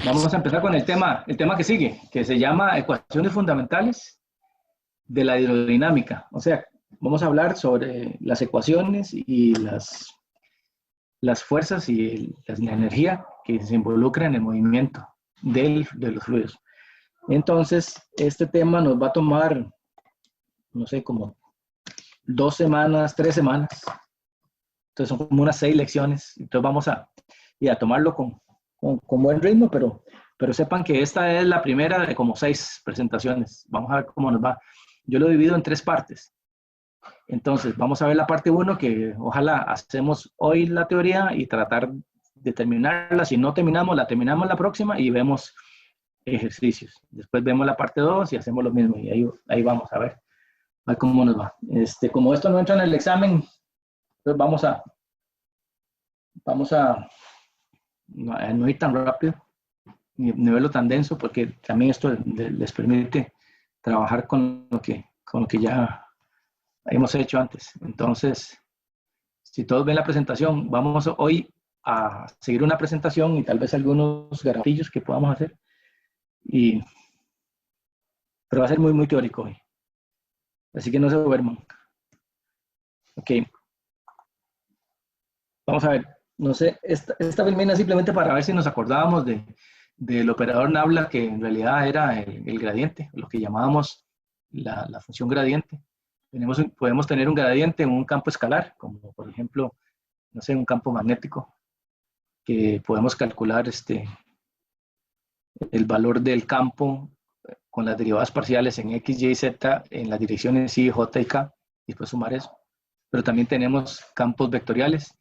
Vamos a empezar con el tema que sigue, que se llama ecuaciones fundamentales de la hidrodinámica. O sea, vamos a hablar sobre las ecuaciones y las fuerzas y la energía que se involucra en el movimiento de los fluidos. Entonces, este tema nos va a tomar, no sé, como 2 semanas, 3 semanas. Entonces son como unas 6 lecciones. Entonces vamos a tomarlo con buen ritmo, pero sepan que esta es la primera de como 6 presentaciones. Vamos a ver cómo nos va. Yo lo divido en 3 partes. Entonces vamos a ver la parte 1, que ojalá hacemos hoy la teoría y tratar de terminarla. Si no terminamos, la terminamos la próxima y vemos ejercicios. Después vemos la parte 2 y hacemos lo mismo. Y ahí vamos a ver cómo nos va. Como esto no entra en el examen, pues vamos a no ir tan rápido ni verlo tan denso, porque también esto les permite trabajar con lo que ya hemos hecho antes. Entonces, si todos ven la presentación, vamos hoy a seguir una presentación y tal vez algunos garabatillos que podamos hacer, y, pero va a ser muy, muy teórico hoy. Así que no se duerman. Ok, vamos a ver. No sé, esta filmina simplemente para ver si nos acordábamos del operador Nabla, que en realidad era el gradiente, lo que llamábamos la función gradiente. Podemos tener un gradiente en un campo escalar, como por ejemplo, no sé, un campo magnético, que podemos calcular el valor del campo con las derivadas parciales en x, y, z, en las direcciones y, j y k, y después sumar eso. Pero también tenemos campos vectoriales,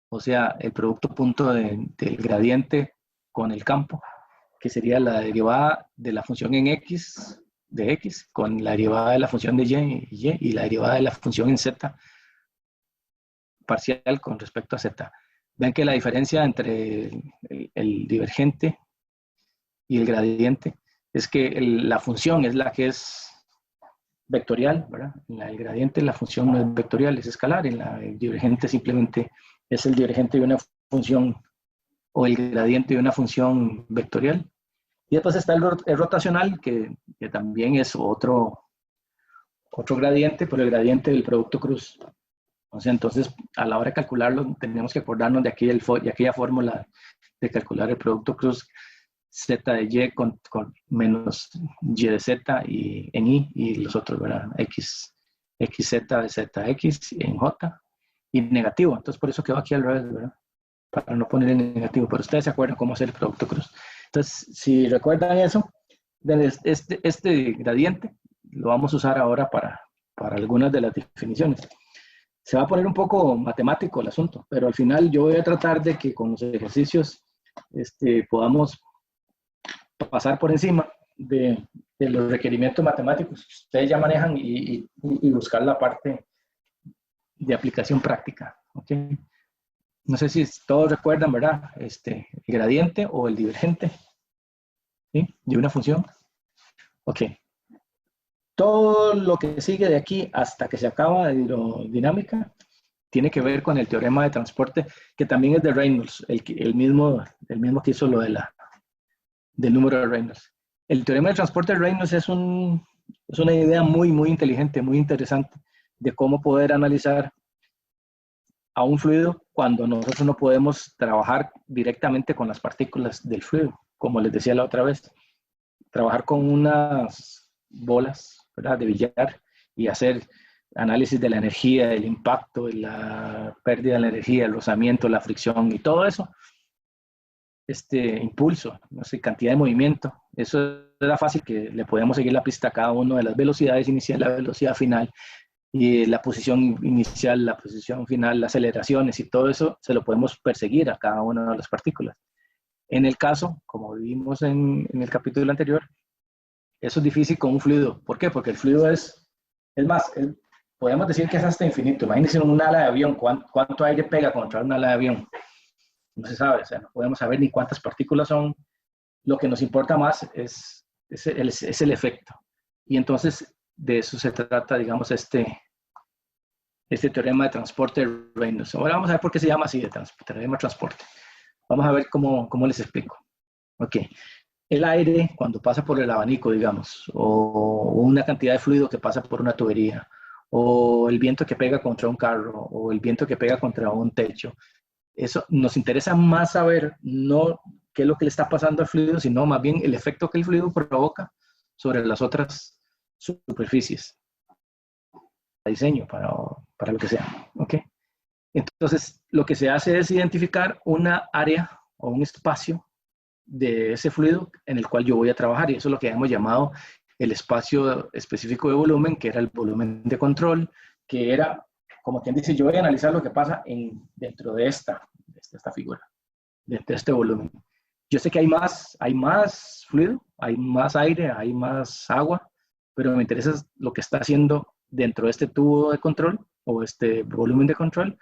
o sea, el producto punto del gradiente con el campo, que sería la derivada de la función en x, de x, con la derivada de la función de y la derivada de la función en z parcial con respecto a z. Ven que la diferencia entre el divergente y el gradiente es que la función es la que es vectorial, ¿verdad? En el gradiente la función no es vectorial, es escalar. El divergente simplemente es el divergente de una función, o el gradiente de una función vectorial. Y después está el rotacional, que también es otro gradiente, pero el gradiente del producto cruz. O sea, entonces, a la hora de calcularlo, tenemos que acordarnos de aquella fórmula de calcular el producto cruz z de y con menos y de z en y, y los otros, ¿verdad? xz de zx en j, y negativo. Entonces, por eso quedó aquí al revés, ¿verdad? Para no poner en negativo. Pero ustedes se acuerdan cómo hacer el producto cruz. Entonces, si recuerdan eso, este gradiente lo vamos a usar ahora para algunas de las definiciones. Se va a poner un poco matemático el asunto, pero al final yo voy a tratar de que con los ejercicios podamos pasar por encima de los requerimientos matemáticos que ustedes ya manejan, y buscar la parte de aplicación práctica. ¿Okay? No sé si todos recuerdan, ¿verdad? El gradiente o el divergente, ¿sí? De una función. Ok. Todo lo que sigue de aquí hasta que se acaba de hidrodinámica tiene que ver con el teorema de transporte, que también es de Reynolds, el mismo que hizo lo del número de Reynolds. El teorema de transporte de Reynolds es una idea muy, muy inteligente, muy interesante, de cómo poder analizar a un fluido cuando nosotros no podemos trabajar directamente con las partículas del fluido, como les decía la otra vez. Trabajar con unas bolas, ¿verdad?, de billar, y hacer análisis de la energía, del impacto, de la pérdida de la energía, el rozamiento, la fricción y todo eso, impulso, no sé, cantidad de movimiento. Eso era fácil, que le podíamos seguir la pista a cada una de las velocidades inicial, la velocidad final, y la posición inicial, la posición final, las aceleraciones, y todo eso se lo podemos perseguir a cada una de las partículas. En el caso, como vimos en el capítulo anterior, eso es difícil con un fluido. ¿Por qué? Porque el fluido es más, podemos decir que es hasta infinito. Imagínense un ala de avión, ¿cuánto aire pega contra un ala de avión? No se sabe, o sea, no podemos saber ni cuántas partículas son. Lo que nos importa más es el efecto. Y entonces de eso se trata, digamos, este teorema de transporte de Reynolds. Ahora vamos a ver por qué se llama así, teorema de transporte. Vamos a ver cómo les explico. Ok. El aire, cuando pasa por el abanico, digamos, o una cantidad de fluido que pasa por una tubería, o el viento que pega contra un carro, o el viento que pega contra un techo, eso nos interesa más saber no qué es lo que le está pasando al fluido, sino más bien el efecto que el fluido provoca sobre las otras superficies, para diseño, para lo que sea. ¿Ok? Entonces, lo que se hace es identificar una área o un espacio de ese fluido en el cual yo voy a trabajar, y eso es lo que hemos llamado el espacio específico de volumen, que era el volumen de control, que era, como quien dice, yo voy a analizar lo que pasa dentro de esta figura, dentro de este volumen. Yo sé que hay más fluido, hay más aire, hay más agua, pero me interesa lo que está haciendo dentro de este tubo de control o este volumen de control.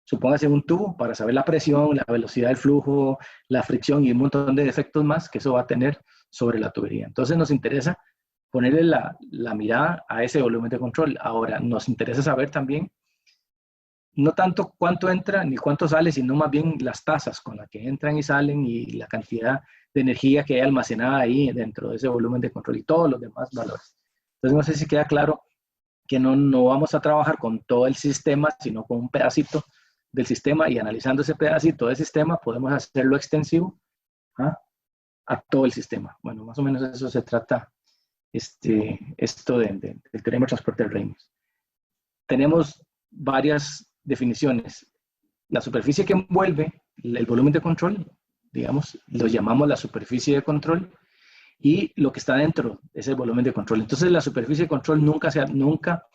Supóngase un tubo para saber la presión, la velocidad del flujo, la fricción y un montón de efectos más que eso va a tener sobre la tubería. Entonces nos interesa ponerle la mirada a ese volumen de control. Ahora, nos interesa saber también, no tanto cuánto entra ni cuánto sale, sino más bien las tasas con las que entran y salen y la cantidad de energía que hay almacenada ahí dentro de ese volumen de control y todos los demás valores. Entonces no sé si queda claro que no vamos a trabajar con todo el sistema, sino con un pedacito del sistema, y analizando ese pedacito del sistema podemos hacerlo extensivo a todo el sistema. Bueno, más o menos eso se trata esto del teorema de transporte de Reynolds. Tenemos varias definiciones. La superficie que envuelve el volumen de control, digamos, lo llamamos la superficie de control, y lo que está dentro es el volumen de control. Entonces, la superficie de control nunca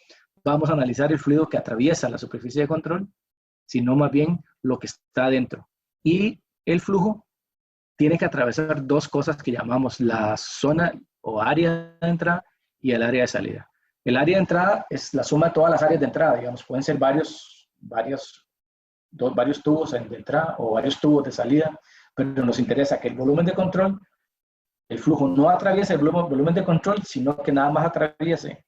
vamos a analizar el fluido que atraviesa la superficie de control, sino más bien lo que está dentro. Y el flujo tiene que atravesar dos cosas que llamamos la zona o área de entrada y el área de salida. El área de entrada es la suma de todas las áreas de entrada, digamos, pueden ser varios tubos de entrada o varios tubos de salida, pero nos interesa que el volumen de control, el flujo no atraviese el volumen de control, sino que nada más atraviese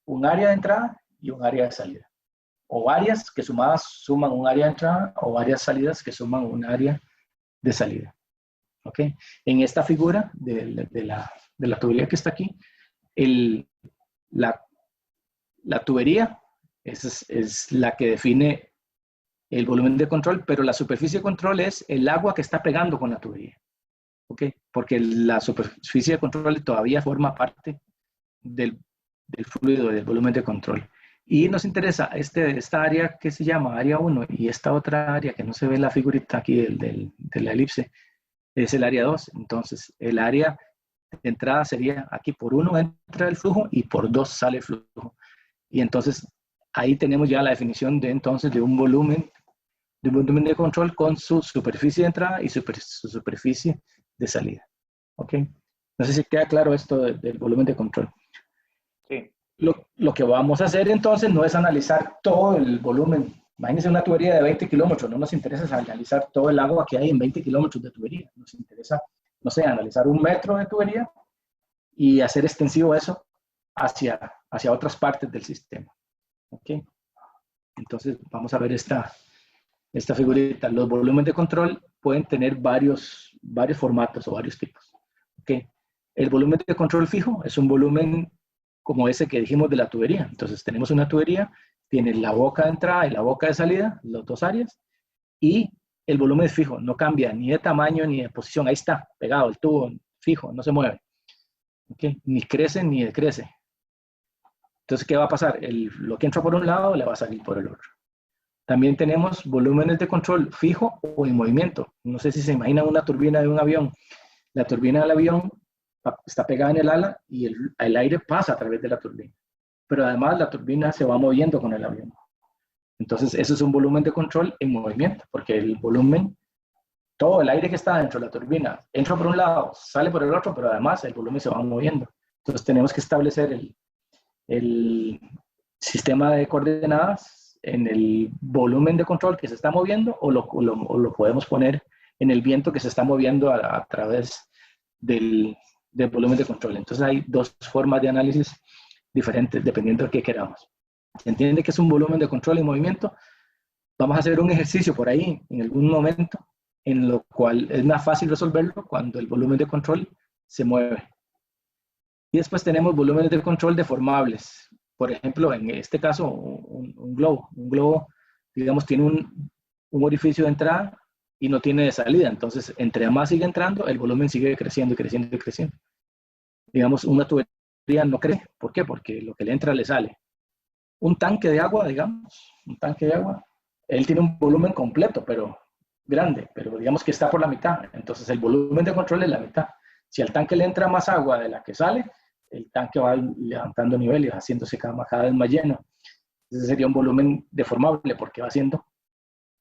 un área de entrada y un área de salida. O varias que sumadas suman un área de entrada, o varias salidas que suman un área de salida. ¿Ok? En esta figura de la tubería que está aquí, la tubería es la que define el volumen de control, pero la superficie de control es el agua que está pegando con la tubería. ¿Ok? Porque la superficie de control todavía forma parte del fluido, del volumen de control. Y nos interesa esta área que se llama área 1 y esta otra área que no se ve en la figurita aquí de la elipse, es el área 2. Entonces, el área de entrada sería aquí por 1 entra el flujo y por 2 sale el flujo. Y entonces, ahí tenemos ya la definición de un volumen de control con su superficie de entrada y su superficie de salida. ¿Ok? No sé si queda claro esto del volumen de control. Sí. Lo que vamos a hacer entonces no es analizar todo el volumen. Imagínense una tubería de 20 kilómetros, no nos interesa analizar todo el agua que hay en 20 kilómetros de tubería. Nos interesa, no sé, analizar 1 metro de tubería y hacer extensivo eso hacia otras partes del sistema. ¿Ok? Entonces vamos a ver esta figurita. Los volúmenes de control pueden tener varios formatos o varios tipos. ¿Ok? El volumen de control fijo es un volumen como ese que dijimos de la tubería. Entonces tenemos una tubería, tiene la boca de entrada y la boca de salida, las dos áreas, y el volumen es fijo, no cambia ni de tamaño ni de posición. Ahí está, pegado el tubo, fijo, no se mueve. ¿Okay? Ni crece ni decrece. Entonces, ¿qué va a pasar? Lo que entra por un lado le va a salir por el otro. También tenemos volúmenes de control fijo o en movimiento. No sé si se imaginan una turbina de un avión. La turbina del avión está pegada en el ala y el aire pasa a través de la turbina. Pero además la turbina se va moviendo con el avión. Entonces, eso es un volumen de control en movimiento, porque el volumen, todo el aire que está dentro de la turbina, entra por un lado, sale por el otro, pero además el volumen se va moviendo. Entonces, tenemos que establecer el sistema de coordenadas en el volumen de control que se está moviendo, o lo podemos poner en el viento que se está moviendo a través del volumen de control. Entonces hay dos formas de análisis diferentes dependiendo de qué queramos. ¿Se entiende que es un volumen de control en movimiento? Vamos a hacer un ejercicio por ahí en algún momento en lo cual es más fácil resolverlo cuando el volumen de control se mueve. Y después tenemos volúmenes de control deformables. Por ejemplo, en este caso, un globo. Un globo, digamos, tiene un orificio de entrada y no tiene de salida. Entonces, entre más sigue entrando, el volumen sigue creciendo y creciendo y creciendo. Digamos, una tubería no crece. ¿Por qué? Porque lo que le entra le sale. Un tanque de agua, digamos, un tanque de agua, él tiene un volumen completo, pero grande, pero digamos que está por la mitad. Entonces, el volumen de control es la mitad. Si al tanque le entra más agua de la que sale, el tanque va levantando nivel y va haciéndose cada vez más lleno. Ese sería un volumen deformable porque va haciendo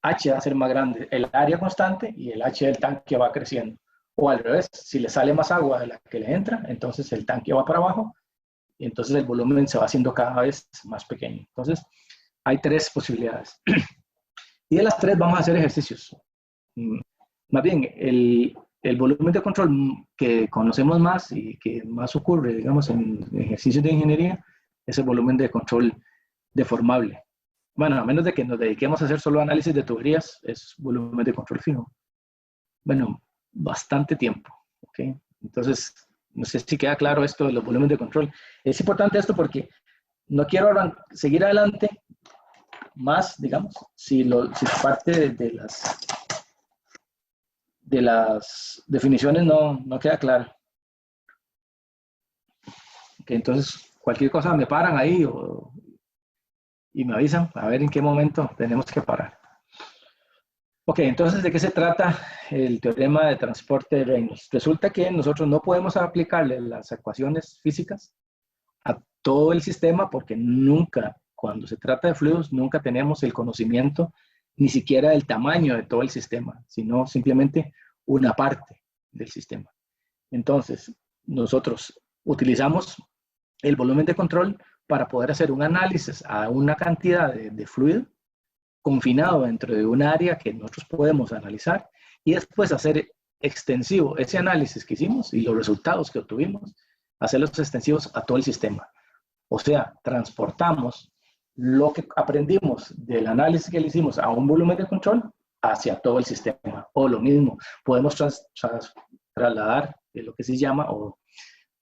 H va a ser más grande, el área constante y el H del tanque va creciendo. O al revés, si le sale más agua de la que le entra, entonces el tanque va para abajo y entonces el volumen se va haciendo cada vez más pequeño. Entonces, hay tres posibilidades. Y de las tres vamos a hacer ejercicios. Más bien, el volumen de control que conocemos más y que más ocurre, digamos, en ejercicios de ingeniería, es el volumen de control deformable. Bueno, a menos de que nos dediquemos a hacer solo análisis de tuberías, es volumen de control fijo. Bueno, bastante tiempo. ¿Okay? Entonces, no sé si queda claro esto de los volúmenes de control. Es importante esto porque no quiero seguir adelante más, digamos, si parte de las definiciones no queda claro. Okay, entonces, cualquier cosa me paran ahí y me avisan a ver en qué momento tenemos que parar. Ok, entonces, ¿de qué se trata el teorema de transporte de Reynolds? Resulta que nosotros no podemos aplicarle las ecuaciones físicas a todo el sistema porque nunca, cuando se trata de fluidos, nunca tenemos el conocimiento ni siquiera del tamaño de todo el sistema, sino simplemente una parte del sistema. Entonces, nosotros utilizamos el volumen de control para poder hacer un análisis a una cantidad de fluido confinado dentro de un área que nosotros podemos analizar y después hacer extensivo ese análisis que hicimos y los resultados que obtuvimos, hacerlos extensivos a todo el sistema. O sea, transportamos lo que aprendimos del análisis que le hicimos a un volumen de control hacia todo el sistema. O lo mismo, podemos trasladar lo que se llama o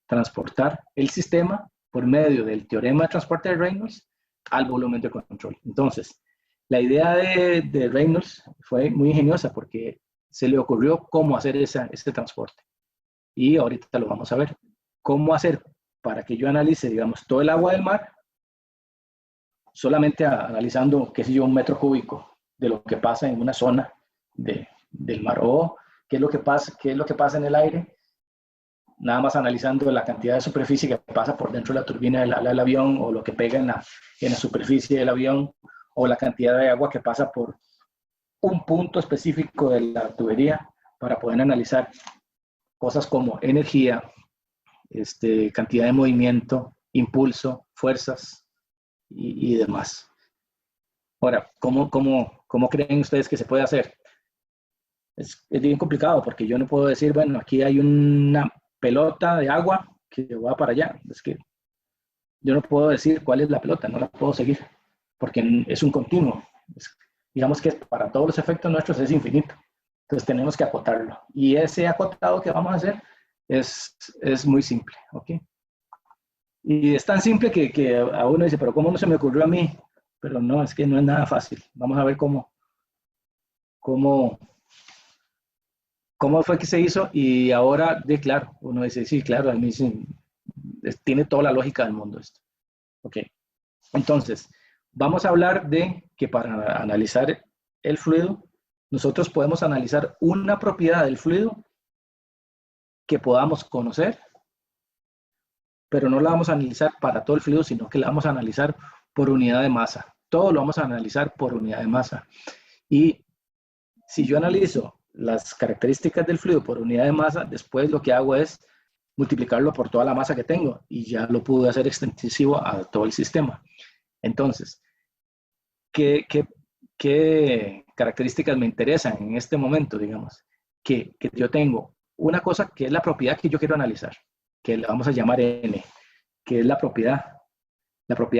transportar el sistema por medio del teorema de transporte de Reynolds al volumen de control. Entonces, la idea de Reynolds fue muy ingeniosa porque se le ocurrió cómo hacer ese transporte. Y ahorita lo vamos a ver. Cómo hacer para que yo analice, digamos, todo el agua del mar, solamente analizando, qué sé yo, un metro cúbico de lo que pasa en una zona del mar. O qué es lo que pasa en el aire, nada más analizando la cantidad de superficie que pasa por dentro de la turbina del ala del avión o lo que pega en la superficie del avión, o la cantidad de agua que pasa por un punto específico de la tubería para poder analizar cosas como energía, cantidad de movimiento, impulso, fuerzas y demás. Ahora, ¿cómo creen ustedes que se puede hacer? Es bien complicado porque yo no puedo decir, bueno, aquí hay una pelota de agua que va para allá. Es que yo no puedo decir cuál es la pelota, no la puedo seguir porque es un continuo. Digamos que para todos los efectos nuestros es infinito. Entonces tenemos que acotarlo. Y ese acotado que vamos a hacer es muy simple. ¿Ok? Y es tan simple que a uno dice, pero ¿cómo no se me ocurrió a mí? Pero no, es que no es nada fácil. Vamos a ver cómo fue que se hizo. Y ahora, claro, uno dice, sí, claro, a mí sí, tiene toda la lógica del mundo esto. Ok. Entonces, vamos a hablar de que para analizar el fluido, nosotros podemos analizar una propiedad del fluido que podamos conocer, pero no la vamos a analizar para todo el fluido, sino que la vamos a analizar por unidad de masa. Todo lo vamos a analizar por unidad de masa. Y si yo analizo las características del fluido por unidad de masa, después lo que hago es multiplicarlo por toda la masa que tengo y ya lo pude hacer extensivo a todo el sistema. Entonces, ¿qué características me interesan en este momento, digamos? Que yo tengo una cosa que es la propiedad que yo quiero analizar, que le vamos a llamar N, que es la propiedad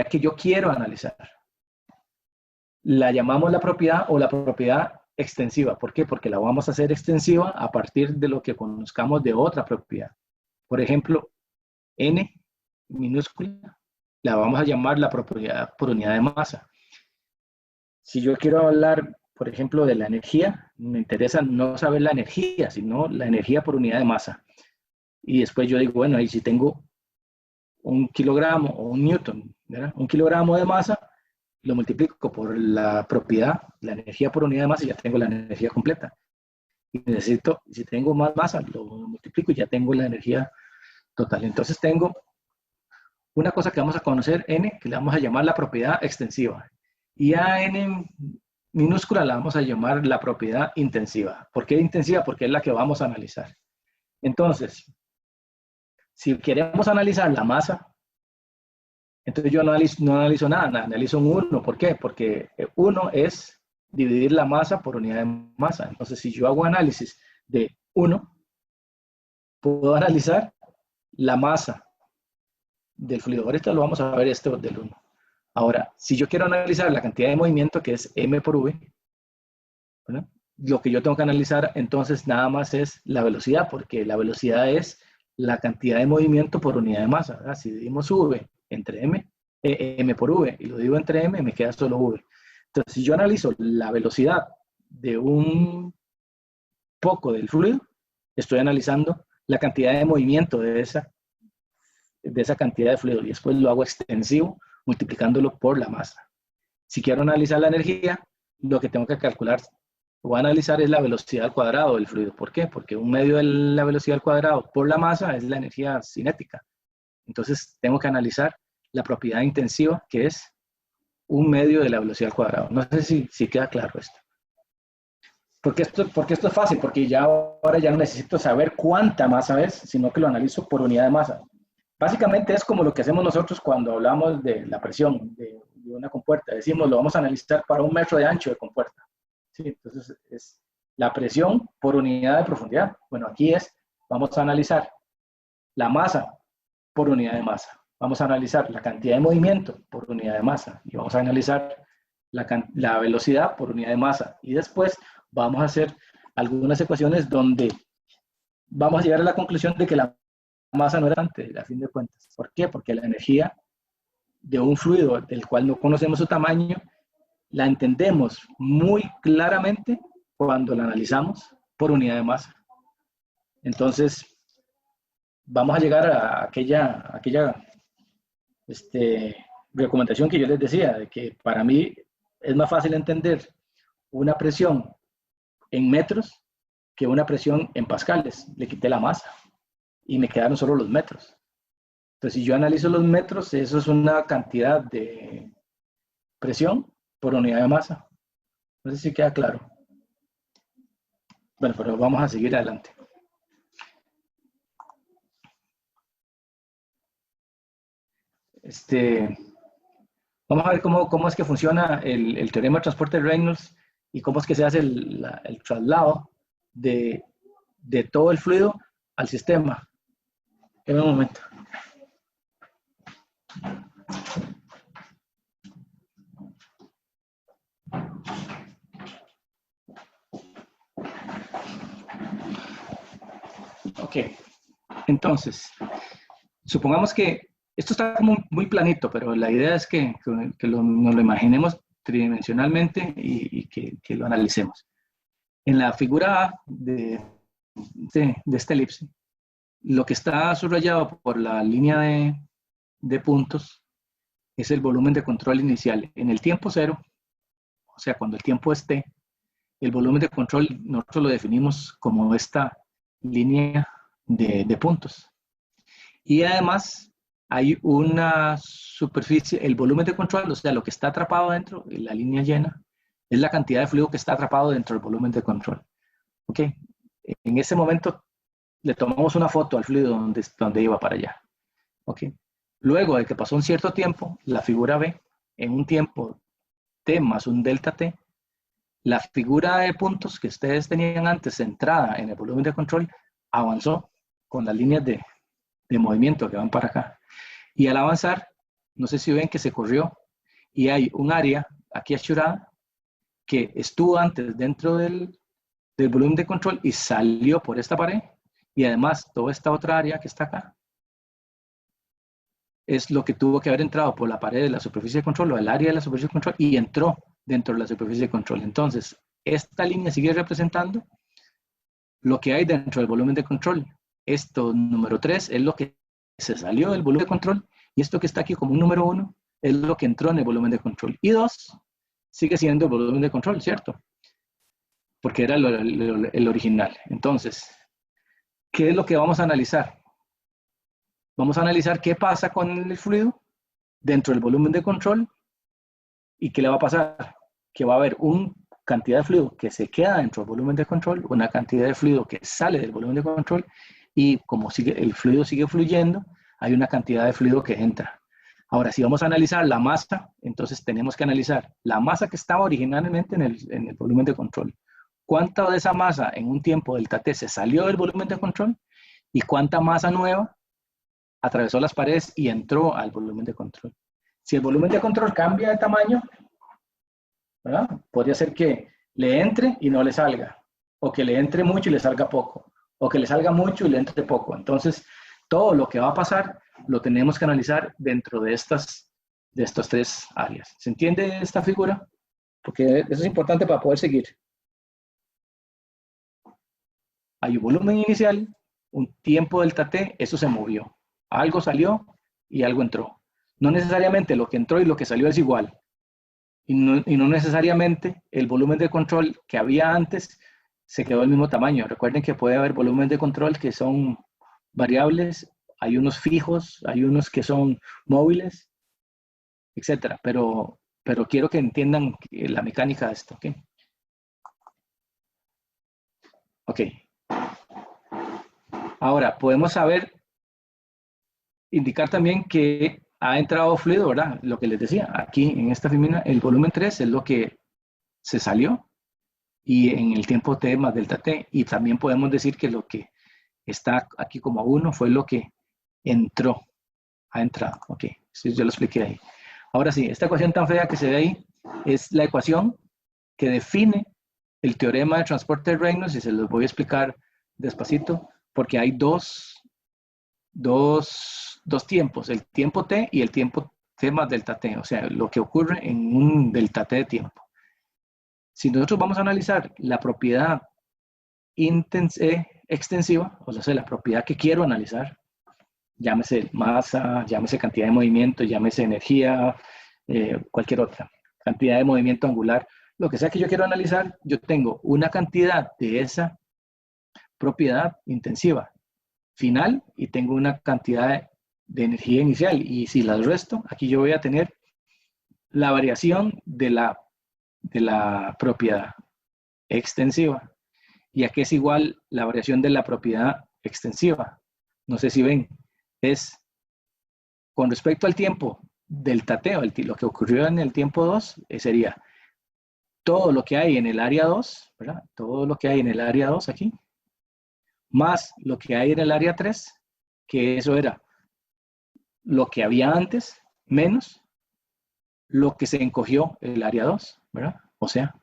que yo quiero analizar. La llamamos la propiedad o la propiedad extensiva. ¿Por qué? Porque la vamos a hacer extensiva a partir de lo que conozcamos de otra propiedad. Por ejemplo, N minúscula, la vamos a llamar la propiedad por unidad de masa. Si yo quiero hablar, por ejemplo, de la energía, me interesa no saber la energía, sino la energía por unidad de masa. Y después yo digo, bueno, ahí si tengo un kilogramo o un newton, ¿verdad? Un kilogramo de masa, lo multiplico por la propiedad, la energía por unidad de masa, y ya tengo la energía completa. Y necesito, si tengo más masa, lo multiplico y ya tengo la energía total. Entonces tengo una cosa que vamos a conocer, N, que le vamos a llamar la propiedad extensiva. Y a N minúscula la vamos a llamar la propiedad intensiva. ¿Por qué intensiva? Porque es la que vamos a analizar. Entonces, si queremos analizar la masa, entonces yo no analizo nada, analizo un 1. ¿Por qué? Porque 1 es dividir la masa por unidad de masa. Entonces, si yo hago análisis de 1, puedo analizar la masa del fluido. Ahorita lo vamos a ver esto del 1. Ahora, si yo quiero analizar la cantidad de movimiento, que es m por v, ¿verdad? Lo que yo tengo que analizar entonces nada más es la velocidad, porque la velocidad es la cantidad de movimiento por unidad de masa, ¿verdad? Si dividimos v entre m por v, y lo divido entre m, me queda solo v. Entonces, si yo analizo la velocidad de un poco del fluido, estoy analizando la cantidad de movimiento de esa cantidad de fluido, y después lo hago extensivo multiplicándolo por la masa. Si quiero analizar la energía, lo que tengo que calcular o analizar es la velocidad al cuadrado del fluido. ¿Por qué? Porque un medio de la velocidad al cuadrado por la masa es la energía cinética. Entonces tengo que analizar la propiedad intensiva, que es un medio de la velocidad al cuadrado. No sé si queda claro esto. Porque esto es fácil, porque ya ahora ya no necesito saber cuánta masa es, sino que lo analizo por unidad de masa. Básicamente es como lo que hacemos nosotros cuando hablamos de la presión de una compuerta. Decimos, lo vamos a analizar para 1 metro de ancho de compuerta. ¿Sí? Entonces, es la presión por unidad de profundidad. Bueno, aquí vamos a analizar la masa por unidad de masa. Vamos a analizar la cantidad de movimiento por unidad de masa. Y vamos a analizar la velocidad por unidad de masa. Y después vamos a hacer algunas ecuaciones donde vamos a llegar a la conclusión de que la masa no era antes, a fin de cuentas. ¿Por qué? Porque la energía de un fluido del cual no conocemos su tamaño, la entendemos muy claramente cuando la analizamos por unidad de masa. Entonces, vamos a llegar a aquella recomendación que yo les decía, de que para mí es más fácil entender una presión en metros que una presión en pascales. Le quité la masa y me quedaron solo los metros. Entonces, si yo analizo los metros, eso es una cantidad de presión por unidad de masa. No sé si queda claro. Bueno, pero vamos a seguir adelante. Vamos a ver cómo es que funciona el teorema de transporte de Reynolds y cómo es que se hace el traslado de todo el fluido al sistema. En un momento. Ok, entonces, supongamos que esto está como muy planito, pero la idea es que nos lo imaginemos tridimensionalmente y que lo analicemos. En la figura A de esta elipse, lo que está subrayado por la línea de puntos es el volumen de control inicial. En el tiempo cero, o sea, cuando el tiempo es t, el volumen de control nosotros lo definimos como esta línea de puntos. Y además hay una superficie, el volumen de control, o sea, lo que está atrapado dentro, la línea llena, es la cantidad de fluido que está atrapado dentro del volumen de control. Ok, en ese momento le tomamos una foto al fluido donde iba para allá. Ok, luego de que pasó un cierto tiempo, la figura B, en un tiempo t más un delta t, la figura de puntos que ustedes tenían antes centrada en el volumen de control avanzó con las líneas de movimiento que van para acá. Y al avanzar, no sé si ven que se corrió y hay un área aquí achurada que estuvo antes dentro del volumen de control y salió por esta pared, y además toda esta otra área que está acá, es lo que tuvo que haber entrado por la pared de la superficie de control o el área de la superficie de control y entró dentro de la superficie de control. Entonces, esta línea sigue representando lo que hay dentro del volumen de control. Esto, número 3, es lo que se salió del volumen de control, y esto que está aquí como un número 1 es lo que entró en el volumen de control. Y 2 sigue siendo el volumen de control, ¿cierto? Porque era el original. Entonces, ¿qué es lo que vamos a analizar? Vamos a analizar qué pasa con el fluido dentro del volumen de control y qué le va a pasar. Que va a haber una cantidad de fluido que se queda dentro del volumen de control, una cantidad de fluido que sale del volumen de control, y como el fluido sigue fluyendo, hay una cantidad de fluido que entra. Ahora, si vamos a analizar la masa, entonces tenemos que analizar la masa que estaba originalmente en el volumen de control. ¿Cuánta de esa masa en un tiempo delta T se salió del volumen de control? ¿Y cuánta masa nueva atravesó las paredes y entró al volumen de control? Si el volumen de control cambia de tamaño, ¿verdad? Podría ser que le entre y no le salga, o que le entre mucho y le salga poco, o que le salga mucho y le entre poco. Entonces, todo lo que va a pasar lo tenemos que analizar dentro de estas 3 áreas. ¿Se entiende esta figura? Porque eso es importante para poder seguir. Hay un volumen inicial, un tiempo delta T, eso se movió. Algo salió y algo entró. No necesariamente lo que entró y lo que salió es igual. Y no necesariamente el volumen de control que había antes se quedó del mismo tamaño. Recuerden que puede haber volumen de control que son variables, hay unos fijos, hay unos que son móviles, etcétera. Pero quiero que entiendan la mecánica de esto. ¿Ok? Ok. Ahora, podemos indicar también que ha entrado fluido, ¿verdad? Lo que les decía, aquí en esta filmina, el volumen 3 es lo que se salió, y en el tiempo T más delta T. Y también podemos decir que lo que está aquí como 1 fue lo que entró, ha entrado. Ok, sí, yo lo expliqué ahí. Ahora sí, esta ecuación tan fea que se ve ahí es la ecuación que define el teorema de transporte de Reynolds, y se los voy a explicar despacito, porque hay dos tiempos, el tiempo T y el tiempo T más delta T, o sea, lo que ocurre en un delta T de tiempo. Si nosotros vamos a analizar la propiedad extensiva, o sea, la propiedad que quiero analizar, llámese masa, llámese cantidad de movimiento, llámese energía, cualquier otra, cantidad de movimiento angular, lo que sea que yo quiero analizar, yo tengo una cantidad de esa propiedad intensiva final y tengo una cantidad de energía inicial, y si las resto, aquí yo voy a tener la variación de la propiedad extensiva. ¿Y a qué es igual la variación de la propiedad extensiva? No sé si ven, es con respecto al tiempo delta T, lo que ocurrió en el tiempo 2, sería todo lo que hay en el área 2, ¿verdad? Todo lo que hay en el área 2 aquí, más lo que hay en el área 3, que eso era lo que había antes, menos lo que se encogió el área 2, ¿verdad? O sea,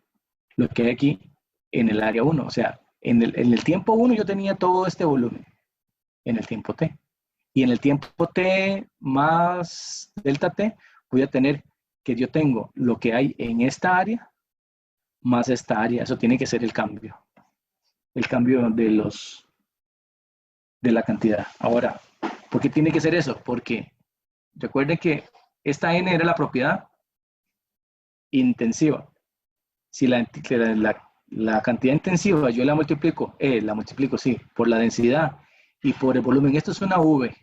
lo que hay aquí en el área 1. O sea, en el tiempo 1 yo tenía todo este volumen, en el tiempo T. Y en el tiempo T más delta T, voy a tener que yo tengo lo que hay en esta área más esta área. Eso tiene que ser el cambio. El cambio de la cantidad. Ahora, ¿por qué tiene que ser eso? Porque recuerden que esta N era la propiedad intensiva. Si la cantidad intensiva yo la multiplico, sí, por la densidad y por el volumen. Esto es una V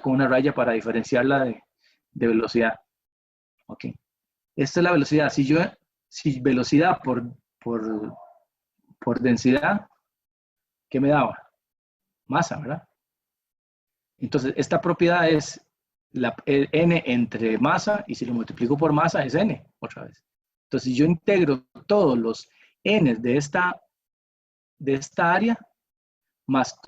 con una raya para diferenciarla de velocidad. Ok. Esta es la velocidad. Si velocidad por densidad, ¿qué me daba? Masa, ¿verdad? Entonces, esta propiedad es n entre masa, y si lo multiplico por masa es n, otra vez. Entonces, si yo integro todos los n de esta área, más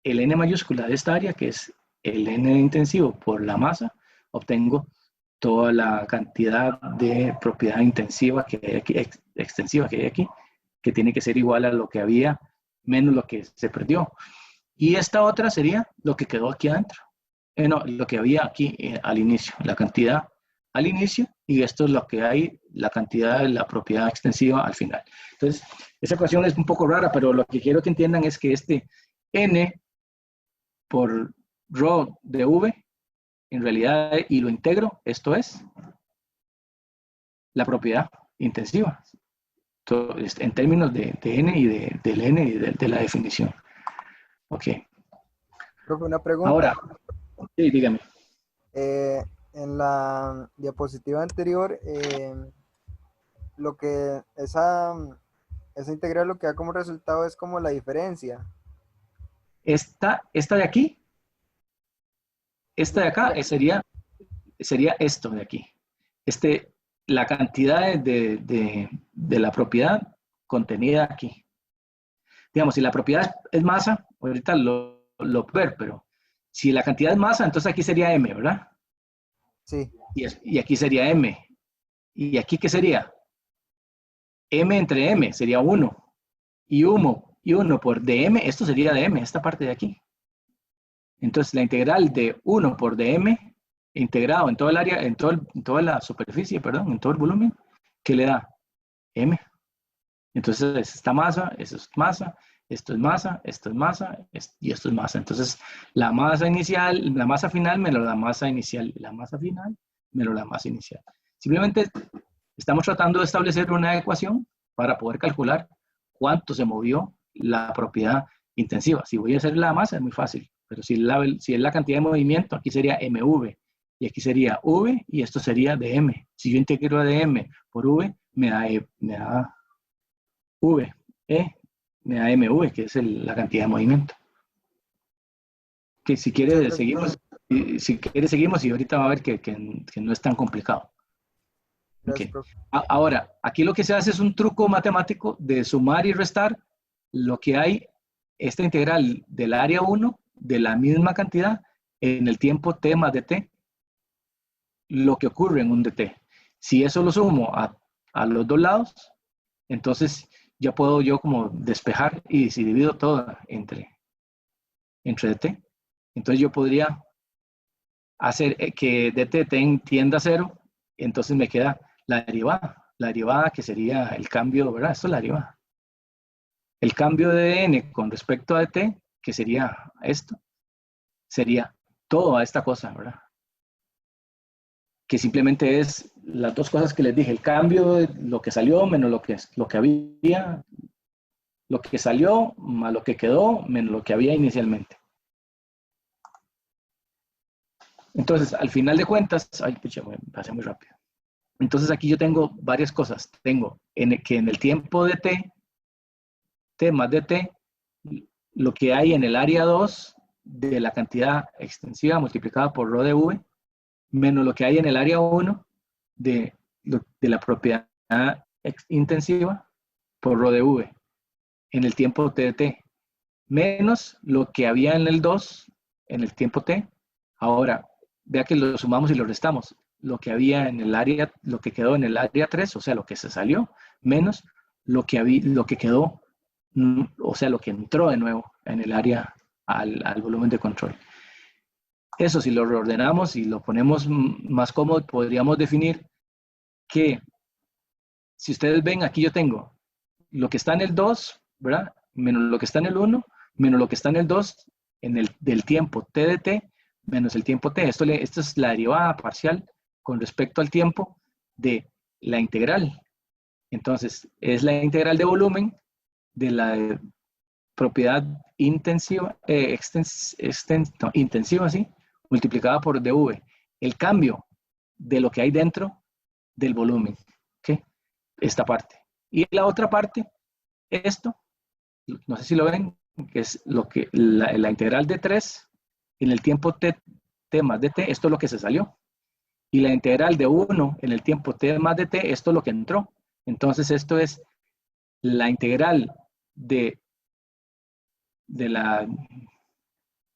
el n mayúscula de esta área, que es el n intensivo por la masa, obtengo toda la cantidad de propiedad intensiva que hay aquí, extensiva que hay aquí, que tiene que ser igual a lo que había menos lo que se perdió. Y esta otra sería lo que quedó aquí adentro. No, lo que había aquí al inicio, la cantidad al inicio, y esto es lo que hay, la cantidad de la propiedad extensiva al final. Entonces, esa ecuación es un poco rara, pero lo que quiero que entiendan es que este n por rho de v, en realidad, y lo integro, esto es la propiedad intensiva, en términos de n y del n y de la definición. Ok. Profe, una pregunta. Ahora, sí, dígame. En la diapositiva anterior, lo que esa integral lo que da como resultado es como la diferencia. Esta de aquí, esta Sí, de acá, sería esto de aquí. La cantidad de la propiedad contenida aquí. Digamos, si la propiedad es masa, ahorita lo ver, pero si la cantidad es masa, entonces aquí sería m, ¿verdad? sí, Y aquí sería m. ¿Y aquí qué sería? M entre m sería 1. Y 1 por dm, esto sería dm, esta parte de aquí. Entonces, la integral de 1 por dm integrado en todo el área, en toda la superficie, perdón, en todo el volumen, ¿qué le da? M. Entonces, esta masa, eso es masa, esto es masa, esto es masa, y esto es masa. Entonces, la masa inicial, la masa final me lo da masa inicial, la masa final me lo da masa inicial. Simplemente estamos tratando de establecer una ecuación para poder calcular cuánto se movió la propiedad intensiva. Si voy a hacer la masa es muy fácil, pero si es la cantidad de movimiento, aquí sería mv, y aquí sería v, y esto sería dm. Si yo integro dm por v, me da v, me da mv, que es la cantidad de movimiento. Que si muchas quiere gracias, seguimos, profe. si quiere seguimos, y ahorita va a ver que no es tan complicado. Gracias, Okay. profe. Ahora, aquí lo que se hace es un truco matemático de sumar y restar lo que hay, esta integral del área 1 de la misma cantidad en el tiempo t más dt, lo que ocurre en un dt. Si eso lo sumo a los dos lados, entonces ya puedo yo como despejar, y si divido todo entre dt, entonces yo podría hacer que dt tienda a 0, entonces me queda la derivada que sería el cambio, ¿verdad? Esto es la derivada. El cambio de n con respecto a dt, que sería esto, sería toda esta cosa, ¿verdad? Que simplemente es las dos cosas que les dije, el cambio de lo que salió menos lo que había, lo que salió más lo que quedó menos lo que había inicialmente. Entonces, al final de cuentas, ay, pucha, me pasé muy rápido. Entonces aquí yo tengo varias cosas. Tengo que en el tiempo de t más dt, lo que hay en el área 2 de la cantidad extensiva multiplicada por rho de v, menos lo que hay en el área 1 de la propiedad intensiva por rho de v en el tiempo t de t, menos lo que había en el 2 en el tiempo t. Ahora, vea que lo sumamos y lo restamos. Lo que había en el área, lo que quedó en el área 3, o sea, lo que se salió, menos lo que quedó, o sea, lo que entró de nuevo en el área al volumen de control. Eso, si lo reordenamos y lo ponemos más cómodo, podríamos definir que, si ustedes ven, aquí yo tengo lo que está en el 2, ¿verdad? Menos lo que está en el 1, menos lo que está en el 2, del tiempo t de t, menos el tiempo t. Esto es la derivada parcial con respecto al tiempo de la integral. Entonces, es la integral de volumen de la propiedad intensiva, intensiva, ¿sí? Multiplicada por dv. El cambio de lo que hay dentro del volumen. ¿Ok? Esta parte. Y la otra parte, esto, no sé si lo ven, que es la integral de 3 en el tiempo t más dt, esto es lo que se salió. Y la integral de 1 en el tiempo t más dt, esto es lo que entró. Entonces, esto es la integral de la,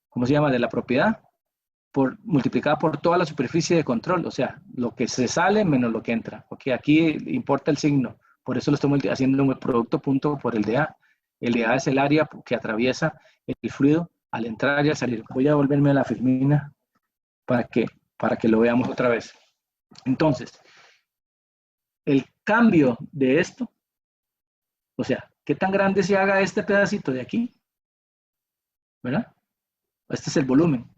¿cómo se llama? De la propiedad multiplicada por toda la superficie de control, o sea, lo que se sale menos lo que entra. ¿Ok? Aquí importa el signo, por eso lo estamos haciendo un producto punto por el de A. El de A es el área que atraviesa el fluido al entrar y al salir. Voy a volverme a la filmina para que lo veamos otra vez. Entonces, el cambio de esto, o sea, ¿qué tan grande se haga este pedacito de aquí? ¿Verdad? Este es el volumen.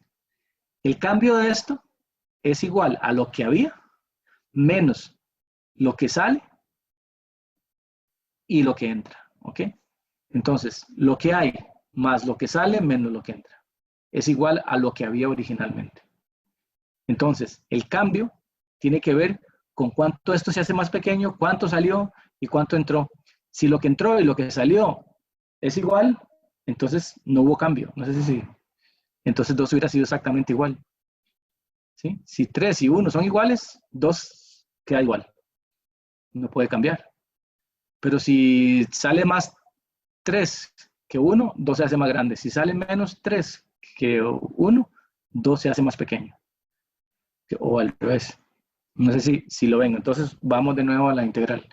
El cambio de esto es igual a lo que había menos lo que sale y lo que entra. ¿Ok? Entonces, lo que hay más lo que sale menos lo que entra es igual a lo que había originalmente. Entonces, el cambio tiene que ver con cuánto esto se hace más pequeño, cuánto salió y cuánto entró. Si lo que entró y lo que salió es igual, entonces no hubo cambio. No sé si sí. Entonces 2 hubiera sido exactamente igual. ¿Sí? Si 3 y 1 son iguales, 2 queda igual. No puede cambiar. Pero si sale más 3 que 1, 2 se hace más grande. Si sale menos 3 que 1, 2 se hace más pequeño. O al revés. No sé si lo ven. Entonces vamos de nuevo a la integral.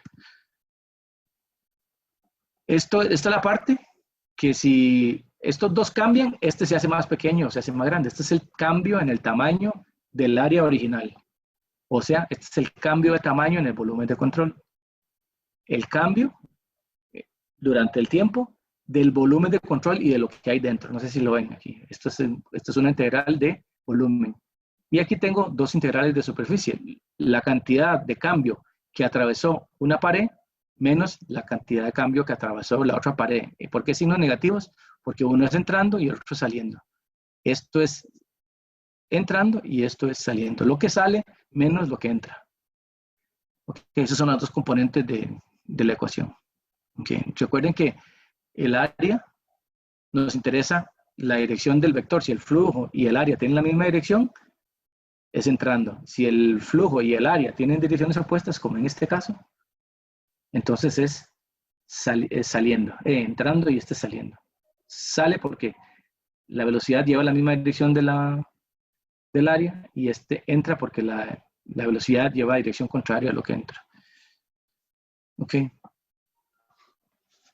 Esta es la parte que si estos dos cambian, este se hace más pequeño o se hace más grande. Este es el cambio en el tamaño del área original. O sea, este es el cambio de tamaño en el volumen de control. El cambio durante el tiempo del volumen de control y de lo que hay dentro. No sé si lo ven aquí. Esto es una integral de volumen. Y aquí tengo dos integrales de superficie. La cantidad de cambio que atravesó una pared menos la cantidad de cambio que atravesó la otra pared. ¿Por qué signos negativos? Porque uno es entrando y el otro saliendo. Esto es entrando y esto es saliendo. Lo que sale menos lo que entra. Okay. Esos son los dos componentes de la ecuación. Okay. Recuerden que el área nos interesa la dirección del vector. Si el flujo y el área tienen la misma dirección, es entrando. Si el flujo y el área tienen direcciones opuestas, como en este caso, entonces es saliendo, entrando y este saliendo. Sale porque la velocidad lleva la misma dirección del área y este entra porque la velocidad lleva dirección contraria a lo que entra. Ok.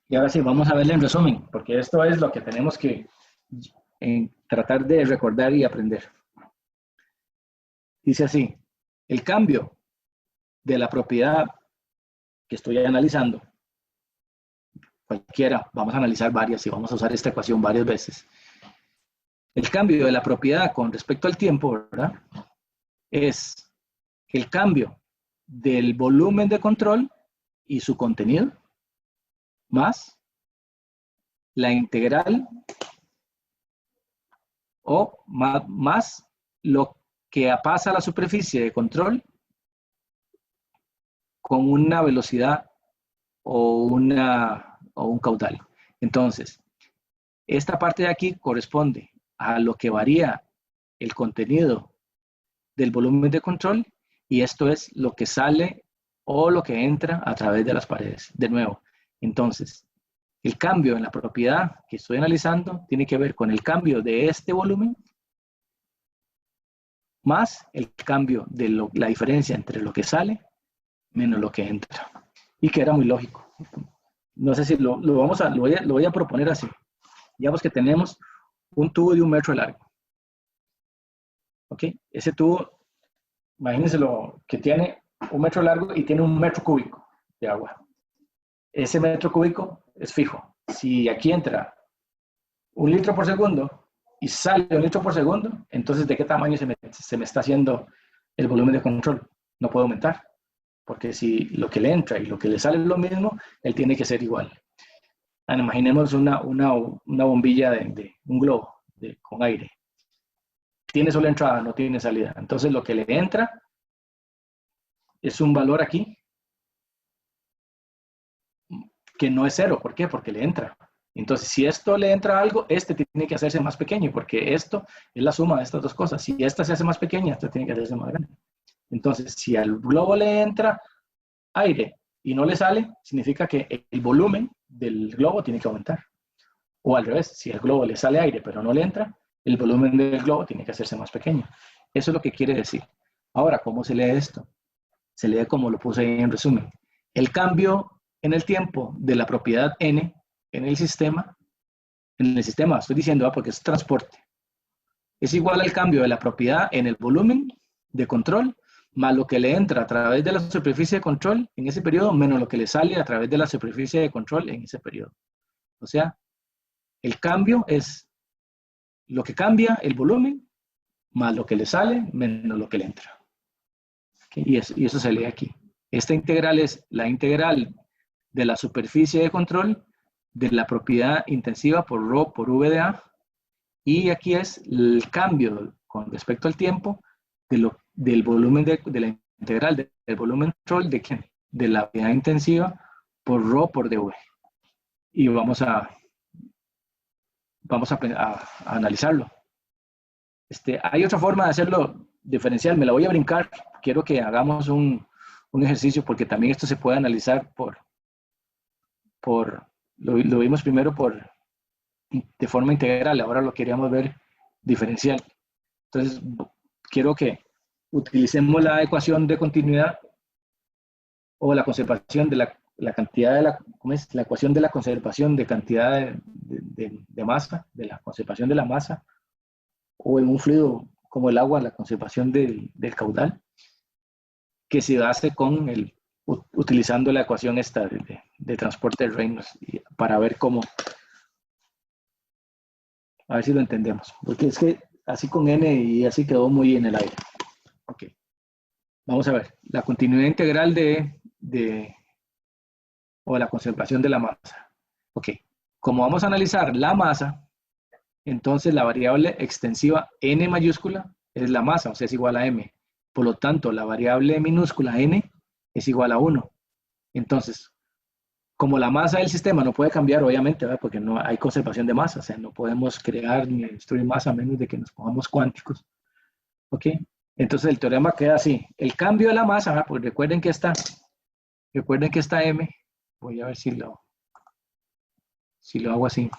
Y ahora sí, vamos a verle en resumen, porque esto es lo que tenemos que tratar de recordar y aprender. Dice así, el cambio de la propiedad que estoy analizando, cualquiera, vamos a analizar varias y vamos a usar esta ecuación varias veces. El cambio de la propiedad con respecto al tiempo, ¿verdad? Es el cambio del volumen de control y su contenido más la integral o más lo que pasa a la superficie de control con una velocidad o un caudal. Entonces, esta parte de aquí corresponde a lo que varía el contenido del volumen de control y esto es lo que sale o lo que entra a través de las paredes. De nuevo, entonces, el cambio en la propiedad que estoy analizando tiene que ver con el cambio de este volumen más el cambio de la diferencia entre lo que sale menos lo que entra. Y que era muy lógico. No sé si lo voy a proponer así. Digamos que tenemos un tubo de 1 metro de largo. ¿Ok? Ese tubo, imagínense lo que tiene 1 metro de largo y tiene 1 metro cúbico de agua. Ese metro cúbico es fijo. Si aquí entra 1 litro por segundo y sale 1 litro por segundo, entonces ¿de qué tamaño se me está haciendo el volumen de control? No puedo aumentar, porque si lo que le entra y lo que le sale es lo mismo, él tiene que ser igual. Imaginemos una bombilla de un globo con aire. Tiene solo entrada, no tiene salida. Entonces lo que le entra es un valor aquí que no es cero. ¿Por qué? Porque le entra. Entonces, si esto le entra algo, este tiene que hacerse más pequeño, porque esto es la suma de estas dos cosas. Si esta se hace más pequeña, esta tiene que hacerse más grande. Entonces, si al globo le entra aire y no le sale, significa que el volumen del globo tiene que aumentar. O al revés, si al globo le sale aire pero no le entra, el volumen del globo tiene que hacerse más pequeño. Eso es lo que quiere decir. Ahora, ¿cómo se lee esto? Se lee como lo puse ahí en resumen. El cambio en el tiempo de la propiedad n en el sistema, estoy diciendo, porque es transporte, es igual al cambio de la propiedad en el volumen de control, más lo que le entra a través de la superficie de control en ese periodo, menos lo que le sale a través de la superficie de control en ese periodo. O sea, el cambio es lo que cambia el volumen, más lo que le sale, menos lo que le entra. ¿Okay? Y eso se lee aquí. Esta integral es la integral de la superficie de control de la propiedad intensiva por ρ por v de A. Y aquí es el cambio con respecto al tiempo del volumen de la integral del volumen control de la propiedad intensiva por ρ por dv. Y vamos a analizarlo. Hay otra forma de hacerlo diferencial, me la voy a brincar. Quiero que hagamos un ejercicio porque también esto se puede analizar lo vimos primero de forma integral, ahora lo queríamos ver diferencial. Entonces, quiero que utilicemos la ecuación de continuidad o la conservación de la cantidad de la ecuación de la conservación de cantidad de masa, de la conservación de la masa, o en un fluido como el agua, la conservación del caudal, que se hace utilizando la ecuación esta de transporte de Reynolds, para ver cómo, a ver si lo entendemos, porque es que así con n y así quedó muy en el aire. Ok, vamos a ver, la continuidad integral o la conservación de la masa. Ok, como vamos a analizar la masa, entonces la variable extensiva n mayúscula es la masa, o sea, es igual a m. Por lo tanto, la variable minúscula n es igual a 1. Entonces, como la masa del sistema no puede cambiar, obviamente, ¿verdad? Porque no hay conservación de masa, o sea, no podemos crear ni destruir masa a menos de que nos pongamos cuánticos. ¿Ok? Entonces el teorema queda así. El cambio de la masa, ¿verdad? Pues recuerden que esta m, voy a ver si lo hago así.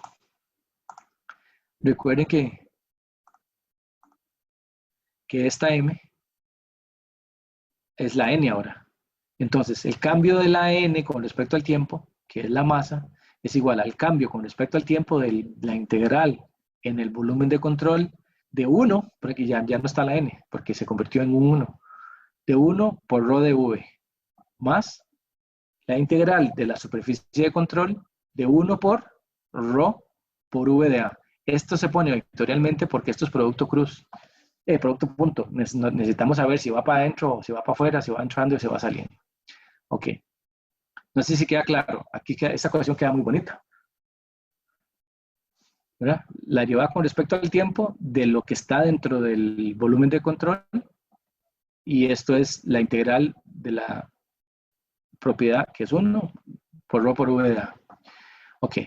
Recuerden que esta m es la n ahora. Entonces, el cambio de la n con respecto al tiempo, que es la masa, es igual al cambio con respecto al tiempo de la integral en el volumen de control de 1, porque ya no está la n, porque se convirtió en un 1, de 1 por ρ de v, más la integral de la superficie de control de 1 por ρ por v de A. Esto se pone vectorialmente porque esto es producto cruz. Producto punto. Necesitamos saber si va para adentro o si va para afuera, si va entrando o si va saliendo. Ok. No sé si queda claro. Aquí esta ecuación queda muy bonita. ¿Verdad? La lleva con respecto al tiempo de lo que está dentro del volumen de control. Y esto es la integral de la propiedad, que es 1 por ρ por v de A. Ok.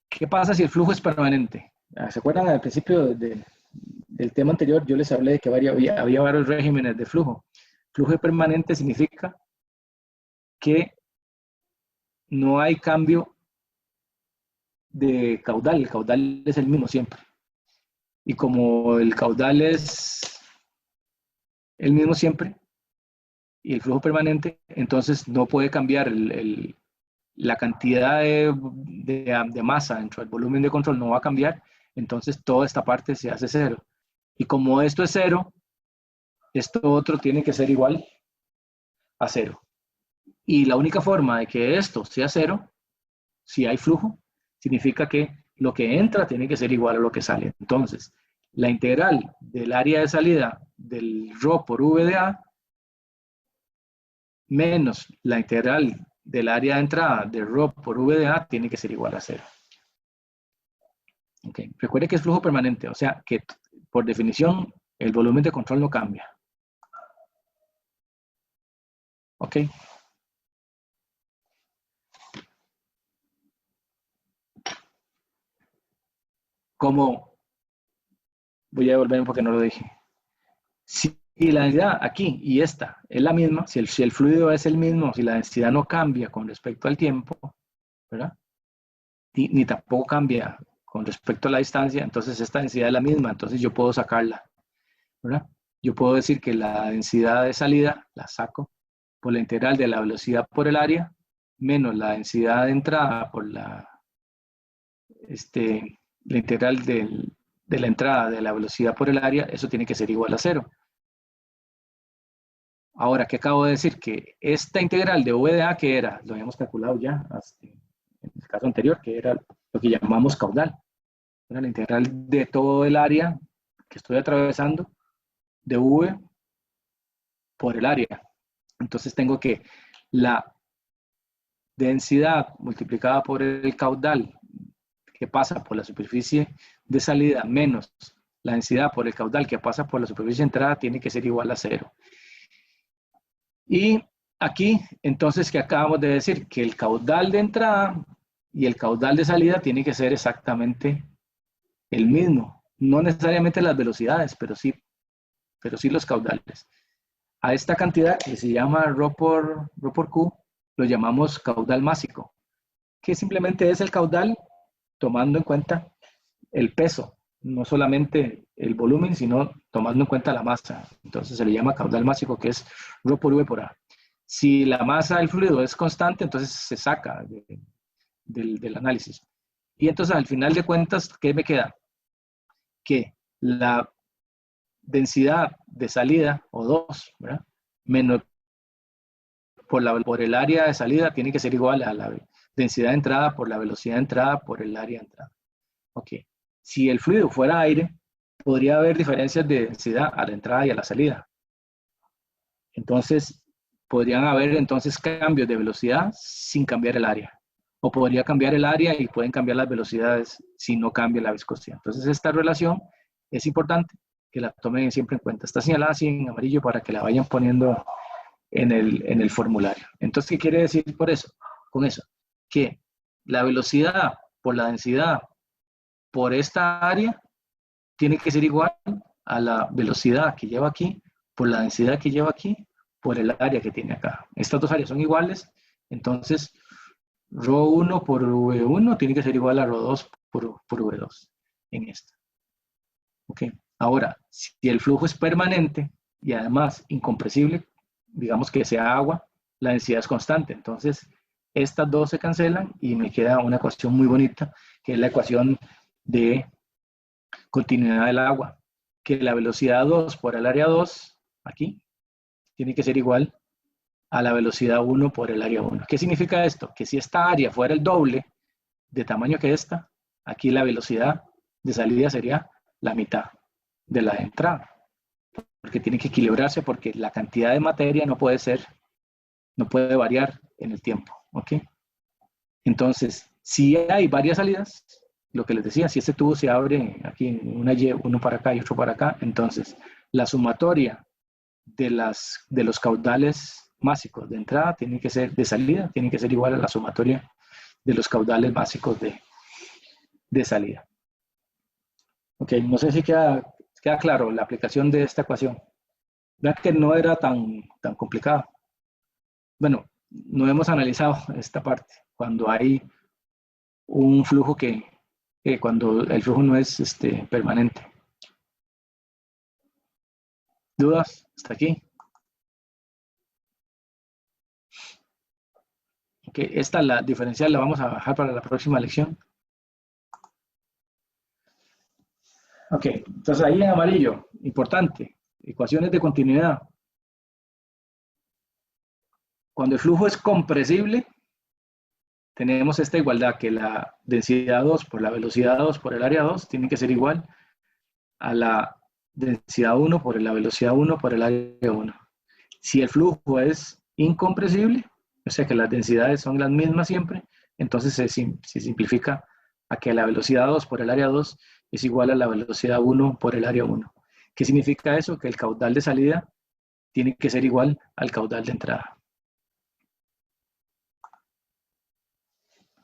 ¿Qué pasa si el flujo es permanente? ¿Se acuerdan al principio del tema anterior? Yo les hablé de que había varios regímenes de flujo. Flujo permanente significa que no hay cambio de caudal. El caudal es el mismo siempre. Y como el caudal es el mismo siempre y el flujo permanente, entonces no puede cambiar la cantidad de masa dentro del volumen de control, no va a cambiar. Entonces toda esta parte se hace cero. Y como esto es cero, esto otro tiene que ser igual a cero. Y la única forma de que esto sea cero, si hay flujo, significa que lo que entra tiene que ser igual a lo que sale. Entonces, la integral del área de salida del ρ por v de A menos la integral del área de entrada de ρ por v de A tiene que ser igual a cero. Okay. Recuerde que es flujo permanente, o sea que por definición el volumen de control no cambia. Ok. Como, voy a devolverme porque no lo dije. Si la densidad aquí y esta es la misma, si el fluido es el mismo, si la densidad no cambia con respecto al tiempo, ¿verdad? Ni tampoco cambia con respecto a la distancia, entonces esta densidad es la misma, entonces yo puedo sacarla, ¿verdad? Yo puedo decir que la densidad de salida la saco por la integral de la velocidad por el área menos la densidad de entrada por la integral de la entrada de la velocidad por el área, eso tiene que ser igual a 0. Ahora, ¿qué acabo de decir? Que esta integral de v de a, que era, lo habíamos calculado ya en el caso anterior, que era lo que llamamos caudal. Era la integral de todo el área que estoy atravesando de v por el área. Entonces tengo que la densidad multiplicada por el caudal que pasa por la superficie de salida menos la densidad por el caudal que pasa por la superficie de entrada tiene que ser igual a 0. Y aquí, entonces, ¿qué acabamos de decir? Que el caudal de entrada y el caudal de salida tiene que ser exactamente el mismo. No necesariamente las velocidades, pero sí los caudales. A esta cantidad que se llama ρ por Q, lo llamamos caudal másico, que simplemente es el caudal tomando en cuenta el peso, no solamente el volumen, sino tomando en cuenta la masa. Entonces se le llama caudal másico, que es ρ por V por A. Si la masa del fluido es constante, entonces se saca del análisis. Y entonces al final de cuentas, ¿qué me queda? Que la densidad de salida, o 2, ¿verdad? Menos por el área de salida tiene que ser igual a la densidad de entrada por la velocidad de entrada por el área de entrada. Ok. Si el fluido fuera aire, podría haber diferencias de densidad a la entrada y a la salida. Entonces, podrían haber entonces cambios de velocidad sin cambiar el área. O podría cambiar el área y pueden cambiar las velocidades si no cambia la viscosidad. Entonces, esta relación es importante que la tomen siempre en cuenta. Está señalada así en amarillo para que la vayan poniendo en el formulario. Entonces, ¿qué quiere decir por eso? Con eso, que la velocidad por la densidad por esta área tiene que ser igual a la velocidad que lleva aquí por la densidad que lleva aquí por el área que tiene acá. Estas dos áreas son iguales, entonces ρ1 por v1 tiene que ser igual a ρ2 por v2 en esta. Ok, ahora, si el flujo es permanente y además incompresible, digamos que sea agua, la densidad es constante. Entonces, estas dos se cancelan y me queda una ecuación muy bonita, que es la ecuación de continuidad del agua, que la velocidad 2 por el área 2, aquí, tiene que ser igual a la velocidad 1 por el área 1. ¿Qué significa esto? Que si esta área fuera el doble de tamaño que esta, aquí la velocidad de salida sería la mitad de la de entrada. Porque tiene que equilibrarse porque la cantidad de materia no puede variar en el tiempo. ¿Ok? Entonces, si hay varias salidas, lo que les decía, si este tubo se abre aquí, una Y, uno para acá y otro para acá, entonces la sumatoria de los caudales másicos de entrada tiene que ser, de salida, tiene que ser igual a la sumatoria de los caudales básicos de salida. Ok, no sé si queda claro la aplicación de esta ecuación. Vean que no era tan complicado. Bueno, no hemos analizado esta parte, cuando hay un flujo cuando el flujo no es permanente. ¿Dudas? ¿Hasta aquí? Ok, la diferencial la vamos a bajar para la próxima lección. Ok, entonces ahí en amarillo, importante, ecuaciones de continuidad. Cuando el flujo es compresible, tenemos esta igualdad, que la densidad 2 por la velocidad 2 por el área 2 tiene que ser igual a la densidad 1 por la velocidad 1 por el área 1. Si el flujo es incompresible, o sea que las densidades son las mismas siempre, entonces se simplifica a que la velocidad 2 por el área 2 es igual a la velocidad 1 por el área 1. ¿Qué significa eso? Que el caudal de salida tiene que ser igual al caudal de entrada.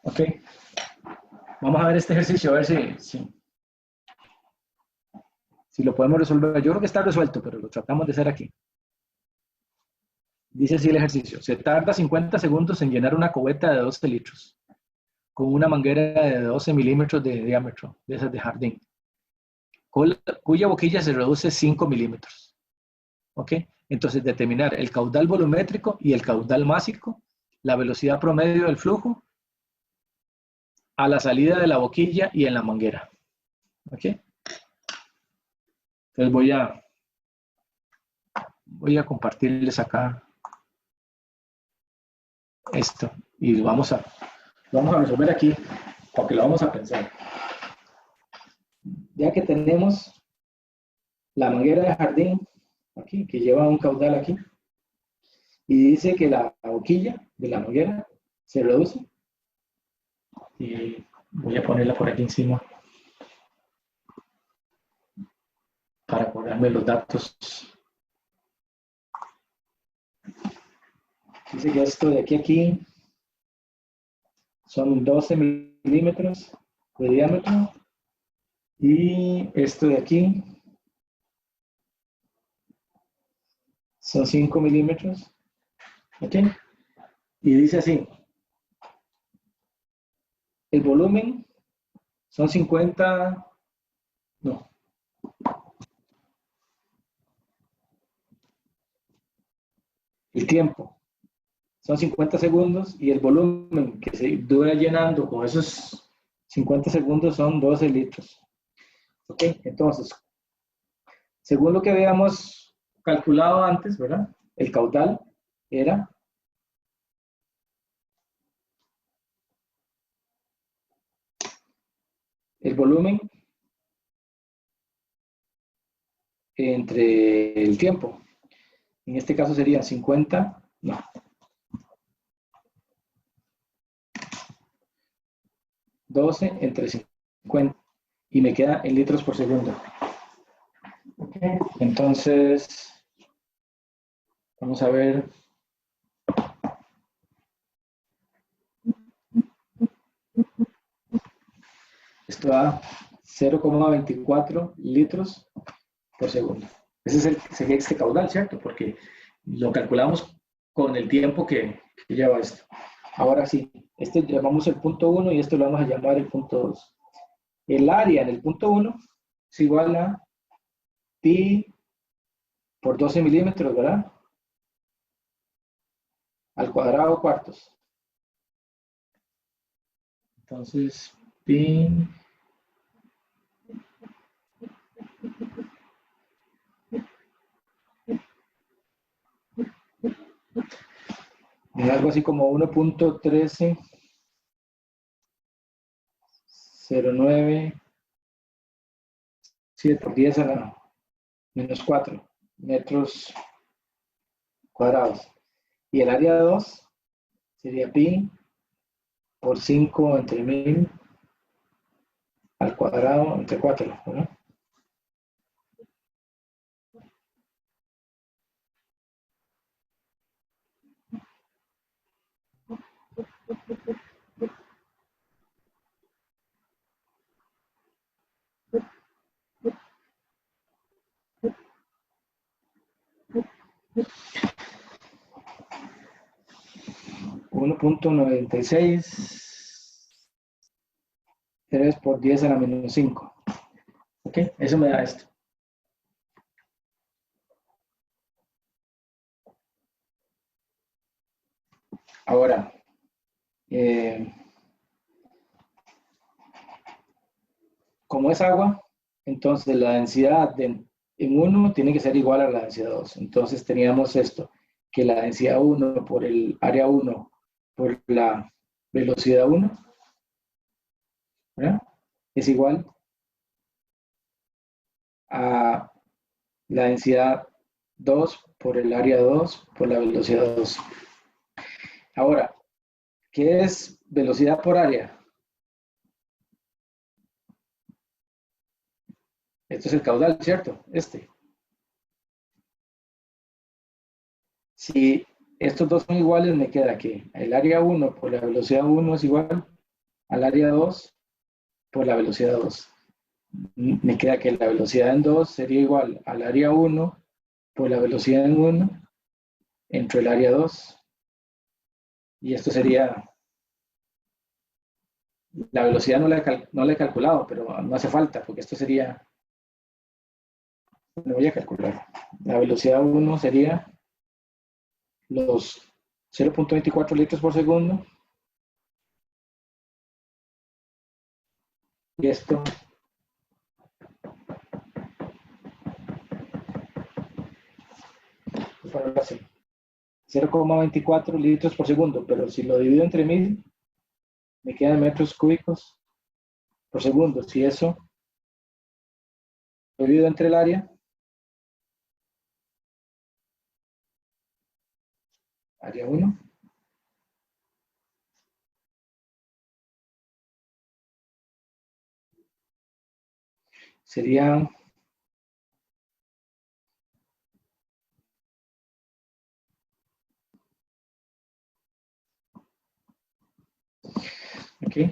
Ok. Vamos a ver este ejercicio, a ver si lo podemos resolver. Yo creo que está resuelto, pero lo tratamos de hacer aquí. Dice así el ejercicio. Se tarda 50 segundos en llenar una cubeta de 12 litros. con una manguera de 12 milímetros de diámetro, de esas de jardín, cuya boquilla se reduce 5 milímetros. ¿Ok? Entonces, determinar el caudal volumétrico y el caudal másico, la velocidad promedio del flujo a la salida de la boquilla y en la manguera. ¿Ok? Entonces voy a compartirles acá esto y vamos a resolver aquí porque lo vamos a pensar. Ya que tenemos la manguera de jardín aquí, que lleva un caudal aquí, y dice que la boquilla de la manguera se reduce, y voy a ponerla por aquí encima para acordarme los datos. Dice que esto de aquí a aquí son 12 milímetros de diámetro, y esto de aquí son 5 milímetros. ¿Ok? Y dice así, el volumen son 50, no, el tiempo son 50 segundos y el volumen que se dura llenando con esos 50 segundos son 12 litros. ¿Ok? Entonces, según lo que habíamos calculado antes, ¿verdad? El caudal era el volumen entre el tiempo. En este caso serían 50, no, 12 entre 50 y me queda en litros por segundo. Okay. Entonces, vamos a ver. Esto da 0,24 litros por segundo. Ese sería este caudal, ¿cierto? Porque lo calculamos con el tiempo que lleva esto. Ahora sí, este llamamos el punto 1 y esto lo vamos a llamar el punto 2. El área en el punto 1 es igual a pi por 12 milímetros, ¿verdad? Al cuadrado cuartos. Entonces, pi es algo así como 1.1309 7 por 10 a la menos 4 metros cuadrados. Y el área 2 sería pi por 5 entre 1000 al cuadrado entre 4, ¿no? (1.96) por 10 a la menos 5. ¿Ok? Eso me da esto. Ahora, como es agua, entonces la densidad en 1 tiene que ser igual a la densidad 2. Entonces teníamos esto, que la densidad 1 por el área 1 por la velocidad 1, ¿verdad? Es igual a la densidad 2 por el área 2 por la velocidad 2. Ahora, ¿qué es velocidad por área? Esto es el caudal, ¿cierto? Si estos dos son iguales, me queda que el área 1 por la velocidad 1 es igual al área 2 por la velocidad 2. Me queda que la velocidad en 2 sería igual al área 1 por la velocidad en 1 entre el área 2. Y esto sería La velocidad no la he calculado, pero no hace falta, porque esto sería, lo voy a calcular. La velocidad 1 sería los 0.24 litros por segundo. Y esto para así, 0.24 litros por segundo, pero si lo divido entre 1000, me quedan metros cúbicos por segundo. Si eso lo divido entre el área 1, serían aquí.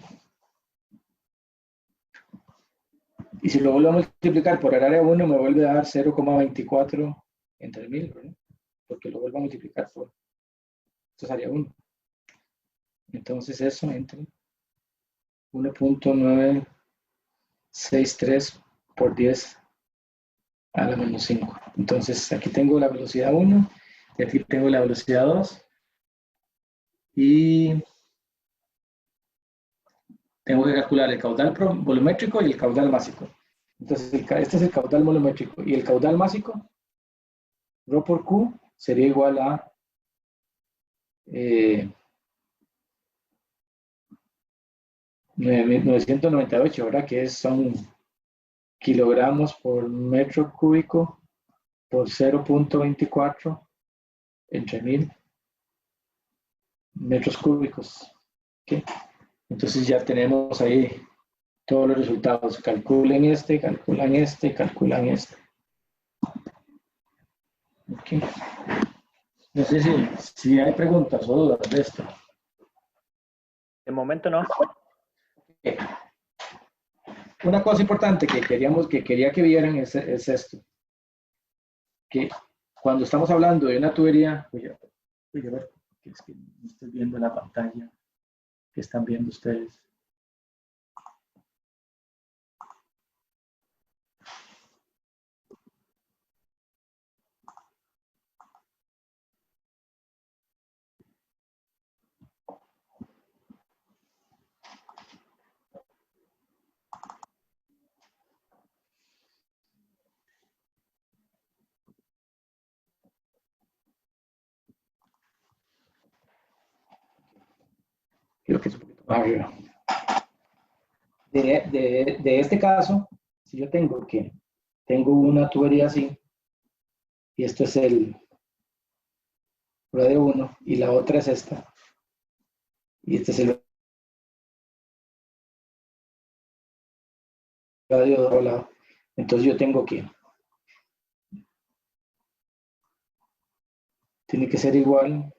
Y si lo vuelvo a multiplicar por el área 1, me vuelve a dar 0.24 entre 1000, ¿verdad? Porque lo vuelvo a multiplicar por, esto es área 1. Entonces eso entre 1.963 por 10 a la menos 5. Entonces aquí tengo la velocidad 1 y aquí tengo la velocidad 2. Y tengo que calcular el caudal volumétrico y el caudal másico. Entonces este es el caudal volumétrico y el caudal másico, ρ por Q, sería igual a 998, ¿verdad? Que son kilogramos por metro cúbico por 0.24 entre 1000 metros cúbicos. ¿Okay? Entonces ya tenemos ahí todos los resultados. Calculan este, calculan este, calculan este. Okay. No sé si hay preguntas o dudas de esto. De momento no. Okay. Una cosa importante que quería que vieran es esto. Que cuando estamos hablando de una tubería, voy a ver, es que no estoy viendo la pantalla que están viendo ustedes. Creo que es un poquito más arriba. De este caso, si yo tengo una tubería así, y esto es el radio 1, y la otra es esta, y este es el radio 2 lado. Entonces yo tengo tiene que ser igual.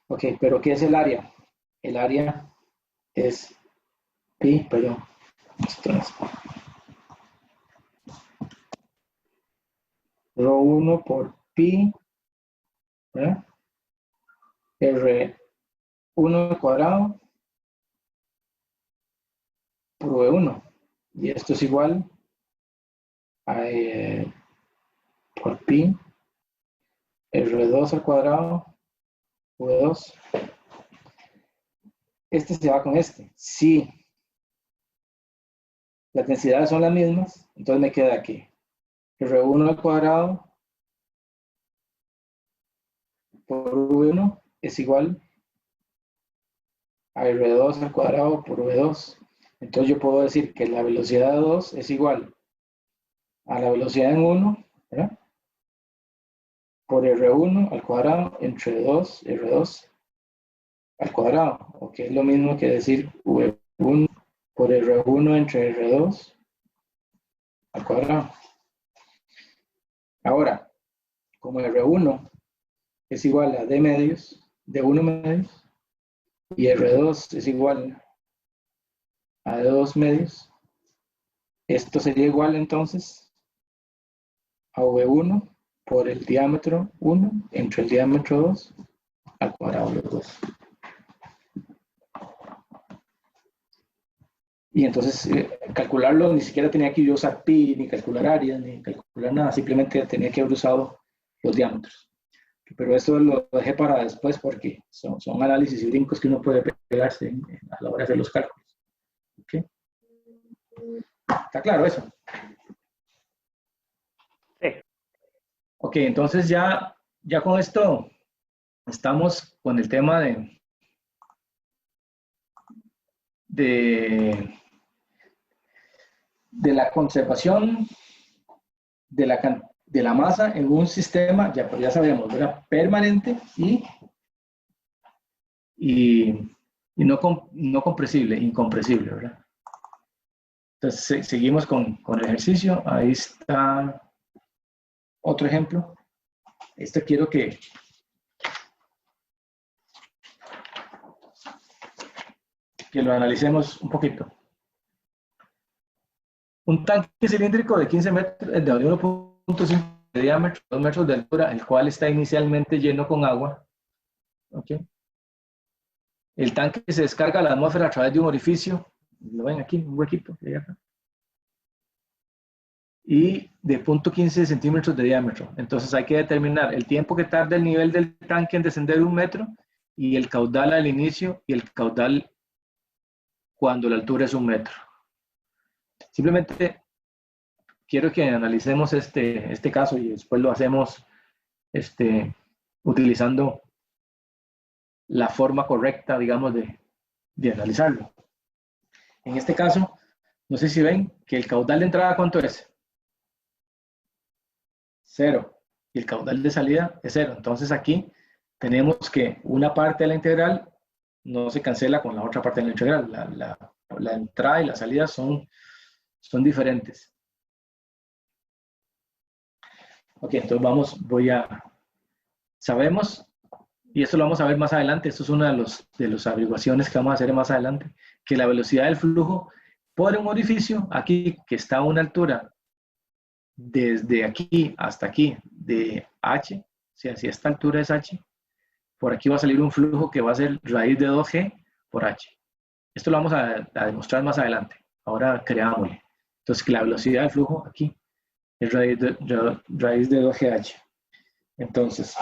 Ok, pero ¿qué es el área? El área es pi, perdón, esto es rho 1 por pi, ¿verdad? R1 al cuadrado por V1. Y esto es igual a por pi R2 al cuadrado V2. Este se va con este. Si las densidades son las mismas, entonces me queda aquí R1 al cuadrado por V1 es igual a R2 al cuadrado por V2. Entonces yo puedo decir que la velocidad de 2 es igual a la velocidad en 1, ¿verdad? Por R1 al cuadrado entre 2, R2 al cuadrado, o que es lo mismo que decir V1 por R1 entre R2 al cuadrado. Ahora, como R1 es igual a D medios, D1 medios, y R2 es igual a D2 medios, esto sería igual entonces a V1 por el diámetro 1 entre el diámetro 2 al cuadrado de los dos. Y entonces calcularlo, ni siquiera tenía que yo usar pi, ni calcular áreas, ni calcular nada, simplemente tenía que haber usado los diámetros. Pero eso lo dejé para después porque son análisis y brincos que uno puede pegarse a la hora de hacer los cálculos. ¿Okay? ¿Está claro eso? Sí. Ok, entonces ya con esto estamos con el tema de la conservación de la masa en un sistema, ya sabemos, ¿verdad? Permanente y no compresible, incompresible, ¿verdad? Entonces seguimos con el ejercicio. Ahí está otro ejemplo. Esto quiero que lo analicemos un poquito. Un tanque cilíndrico de 15 metros, de 1.5 de diámetro, 2 metros de altura, el cual está inicialmente lleno con agua. ¿Okay? El tanque se descarga a la atmósfera a través de un orificio, lo ven aquí, un huequito, y de 0.15 centímetros de diámetro. Entonces hay que determinar el tiempo que tarda el nivel del tanque en descender 1 metro y el caudal al inicio y el caudal cuando la altura es 1 metro. Simplemente quiero que analicemos este caso y después lo hacemos utilizando la forma correcta, digamos, de analizarlo. En este caso, no sé si ven que el caudal de entrada, ¿cuánto es? 0. Y el caudal de salida es 0. Entonces aquí tenemos que una parte de la integral no se cancela con la otra parte de la integral. La entrada y la salida son diferentes. Ok, entonces sabemos, y esto lo vamos a ver más adelante, esto es una de las averiguaciones que vamos a hacer más adelante, que la velocidad del flujo por un orificio, aquí que está a una altura desde aquí hasta aquí de h, o sea, si esta altura es h, por aquí va a salir un flujo que va a ser raíz de 2g por h. Esto lo vamos a demostrar más adelante. Ahora creámosle. Entonces, que la velocidad del flujo aquí es raíz de 2gh. Entonces,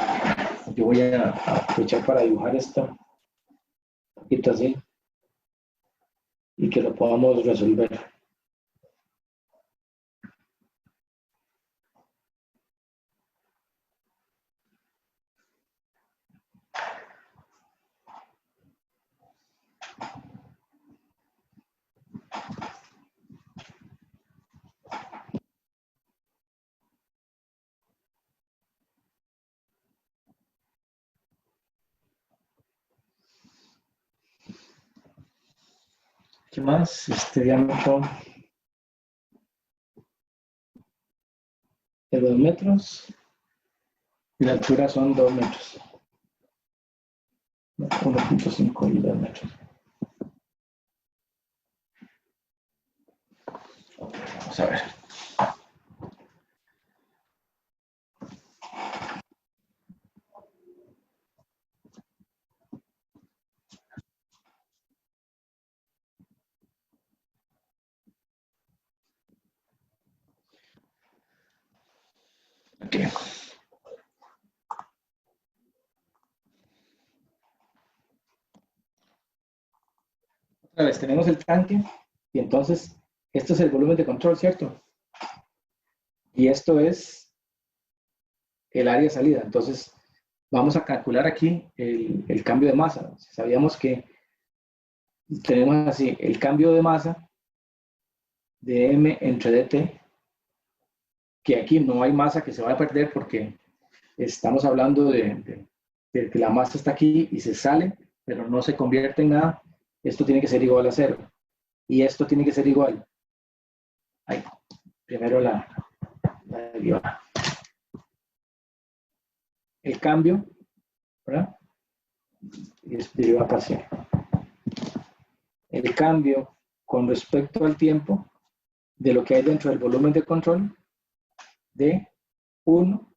yo voy a aprovechar para dibujar esto un poquito así y que lo podamos resolver. ¿Qué más? Este diámetro de 2 metros y la altura son 2 metros. 1.5 y 2 metros. Vamos a ver. Okay. Otra vez tenemos el tanque y entonces esto es el volumen de control, ¿cierto? Y esto es el área de salida. Entonces vamos a calcular aquí el cambio de masa. Sabíamos que tenemos así el cambio de masa de m entre dt, que aquí no hay masa que se vaya a perder porque estamos hablando de que la masa está aquí y se sale, pero no se convierte en nada. Esto tiene que ser igual a 0. Y esto tiene que ser igual. Ahí, primero la derivada. El cambio, ¿verdad? Y es derivada parcial. El cambio con respecto al tiempo de lo que hay dentro del volumen de control de 1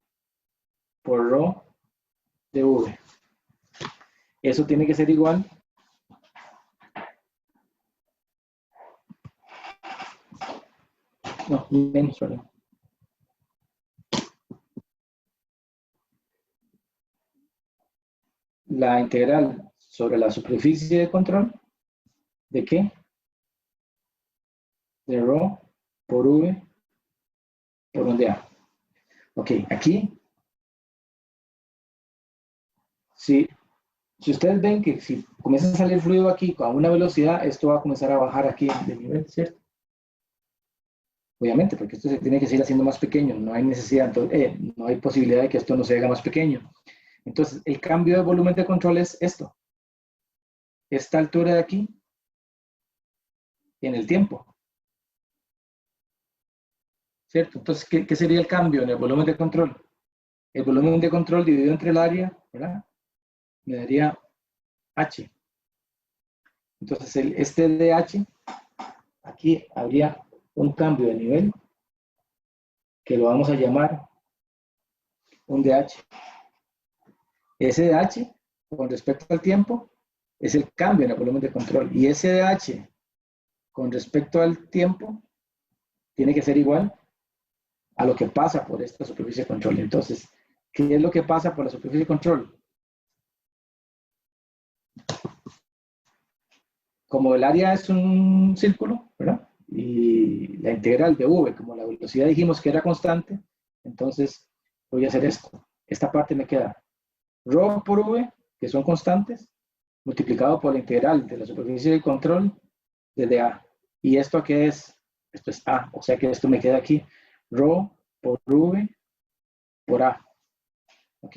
por ρ de v. Eso tiene que ser igual No, menos, perdón. La integral sobre la superficie de control, ¿de qué? De ρ por v por un dA. Ok, aquí, si ustedes ven que si comienza a salir fluido aquí a una velocidad, esto va a comenzar a bajar aquí de nivel, ¿cierto? Obviamente, porque esto se tiene que seguir haciendo más pequeño, no hay necesidad, entonces, no hay posibilidad de que esto no se haga más pequeño. Entonces, el cambio de volumen de control es esto, esta altura de aquí, en el tiempo, ¿cierto? Entonces, ¿qué sería el cambio en el volumen de control? El volumen de control dividido entre el área, ¿verdad? Me daría H. Entonces, este DH, aquí habría un cambio de nivel que lo vamos a llamar un DH. Ese DH, con respecto al tiempo, es el cambio en el volumen de control. Y ese DH, con respecto al tiempo, tiene que ser igual a lo que pasa por esta superficie de control. Entonces, ¿qué es lo que pasa por la superficie de control? Como el área es un círculo, ¿verdad? Y la integral de v, como la velocidad dijimos que era constante, entonces voy a hacer esto. Esta parte me queda ρ por v, que son constantes, multiplicado por la integral de la superficie de control desde A. ¿Y esto qué es? Esto es A, o sea que esto me queda aquí, ρ por v por A. ¿Ok?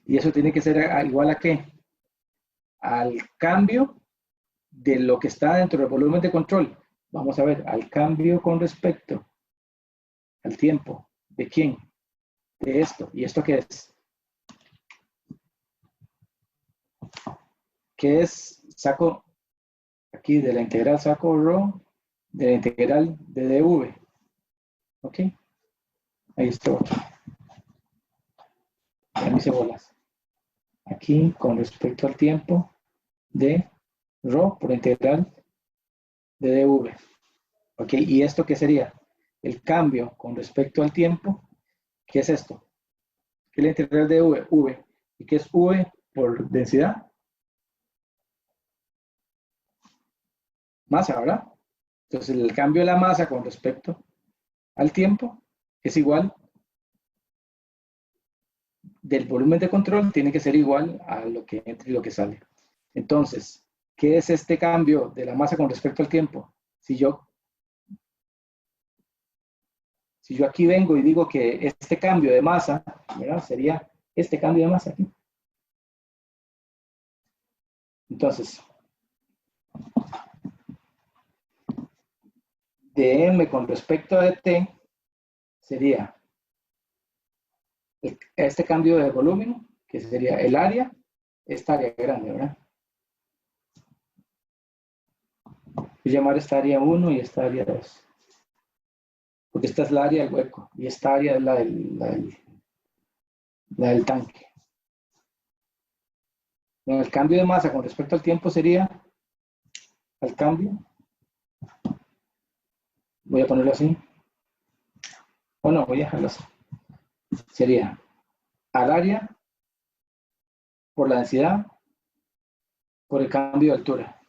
Y eso tiene que ser igual a ¿qué? Al cambio de lo que está dentro del volumen de control. Vamos a ver, al cambio con respecto al tiempo. ¿De quién? De esto. ¿Y esto qué es? ¿Qué es? Saco aquí de la integral, saco ρ de la integral de dv. ¿Ok? Ahí está. Ya me hice bolas. Aquí con respecto al tiempo de ρ por integral de dv. ¿Ok? ¿Y esto qué sería? El cambio con respecto al tiempo. ¿Qué es esto? ¿Qué es la integral de v? V. ¿Y qué es v por densidad? Masa, ¿verdad? Entonces el cambio de la masa con respecto al tiempo es igual del volumen de control, tiene que ser igual a lo que entra y lo que sale. Entonces, ¿qué es este cambio de la masa con respecto al tiempo? Si yo aquí vengo y digo que este cambio de masa, ¿verdad? Sería este cambio de masa aquí. Entonces, dm con respecto a dt sería este cambio de volumen, que sería el área, esta área grande, ¿verdad? Voy a llamar esta área 1 y esta área 2. Porque esta es la área del hueco y esta área es la del tanque. Bueno, el cambio de masa con respecto al tiempo sería al cambio. Voy a ponerlo así. O no, voy a dejarlo así. Sería al área por la densidad por el cambio de altura.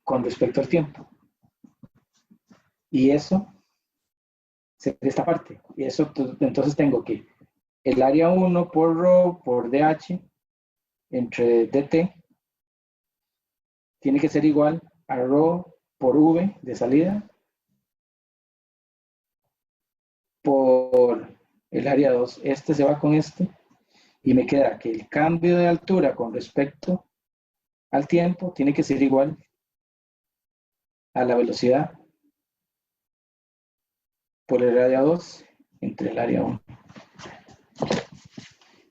Con respecto al tiempo. Y eso sería esta parte. Y eso, entonces tengo que el área 1 por ρ por dh entre dt tiene que ser igual a ρ por v de salida por el área 2. Este se va con este y me queda que el cambio de altura con respecto al tiempo tiene que ser igual a la velocidad por el área 2 entre el área 1.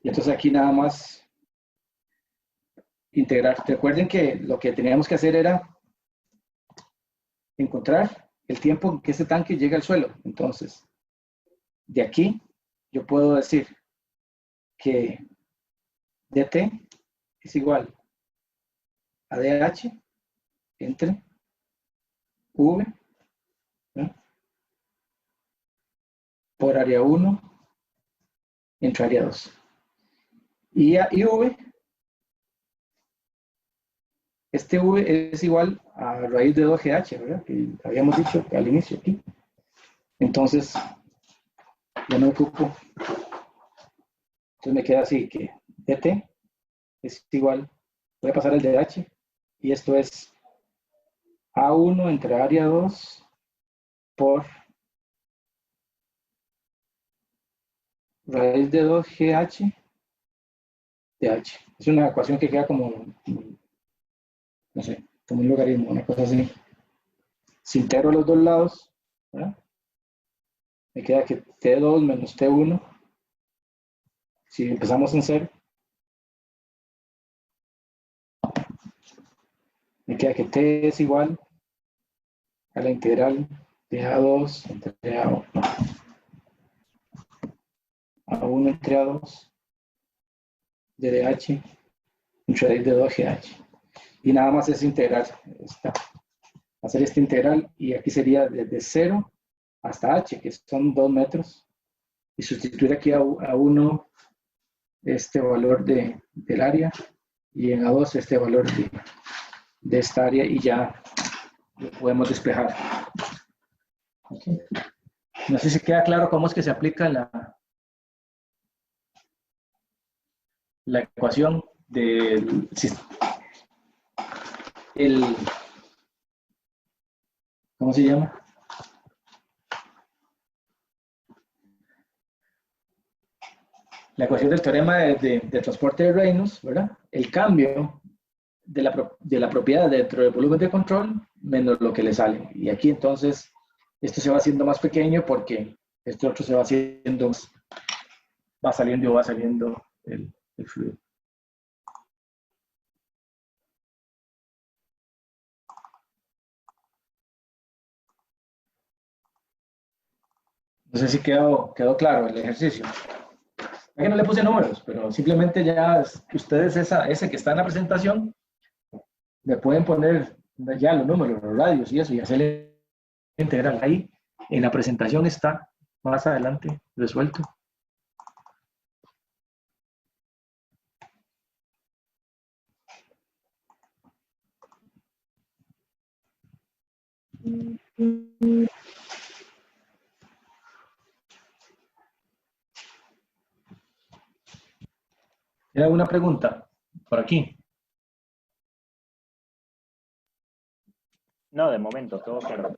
Y entonces aquí nada más integrar. Recuerden que lo que teníamos que hacer era encontrar el tiempo en que ese tanque llega al suelo. Entonces, de aquí yo puedo decir que dt es igual a dh entre V, ¿no? Por área 1 entre área 2. Y V, este V es igual a raíz de 2GH, ¿verdad? Que habíamos dicho al inicio aquí. Entonces, ya no ocupo. Entonces me queda así que dt es igual, voy a pasar el dh, y esto es A1 entre área 2 por raíz de 2GH dh. Es una ecuación que queda como, no sé, como un logaritmo, una cosa así. Si integro los dos lados, ¿verdad? Me queda que T2 menos T1, si empezamos en 0, me queda que T es igual a la integral de A2 entre A1 entre A2 de DH entre raíz de 2GH. Y nada más es integrar, hacer esta integral, y aquí sería desde 0 hasta H, que son 2 metros, y sustituir aquí a 1 este valor del área, y en A2 este valor de esta área, y ya lo podemos despejar. Okay. No sé si queda claro cómo es que se aplica la ecuación del ¿cómo se llama? La ecuación del teorema de transporte de Reynolds, ¿verdad? El cambio de la propiedad dentro del volumen de control menos lo que le sale. Y aquí entonces esto se va haciendo más pequeño porque este otro se va haciendo, va saliendo el fluido. No sé si quedó claro el ejercicio. Aquí no le puse números, pero simplemente ya ustedes ese que está en la presentación, le pueden poner ya los números, los radios y eso, y hacerle integral. Ahí en la presentación está más adelante resuelto. ¿Tiene alguna pregunta por aquí? No, de momento, todo claro.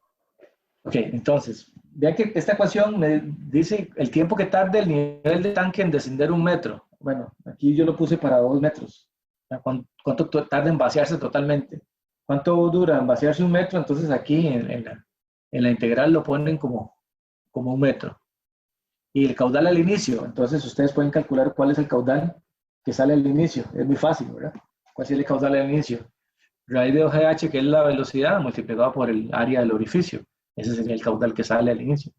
Ok, entonces, vean que esta ecuación me dice el tiempo que tarda el nivel de tanque en descender 1 metro. Bueno, aquí yo lo puse para 2 metros. ¿Cuánto tarda en vaciarse totalmente? ¿Cuánto dura en vaciarse 1 metro? Entonces aquí en la integral lo ponen como 1 metro. Y el caudal al inicio, entonces ustedes pueden calcular cuál es el caudal que sale al inicio. Es muy fácil, ¿verdad? ¿Cuál es el caudal al inicio? Raíz de 2GH, que es la velocidad, multiplicado por el área del orificio. Ese sería el caudal que sale al inicio.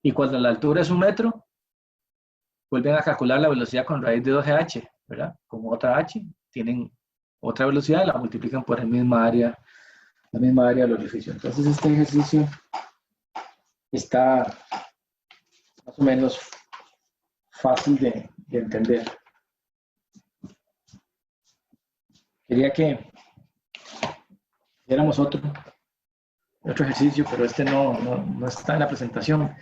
Y cuando la altura es 1 metro, vuelven a calcular la velocidad con raíz de 2GH, ¿verdad? Como otra H, tienen otra velocidad y la multiplican por la misma área del orificio. Entonces este ejercicio está más o menos fácil de entender. Quería que hiciéramos otro ejercicio, pero este no está en la presentación.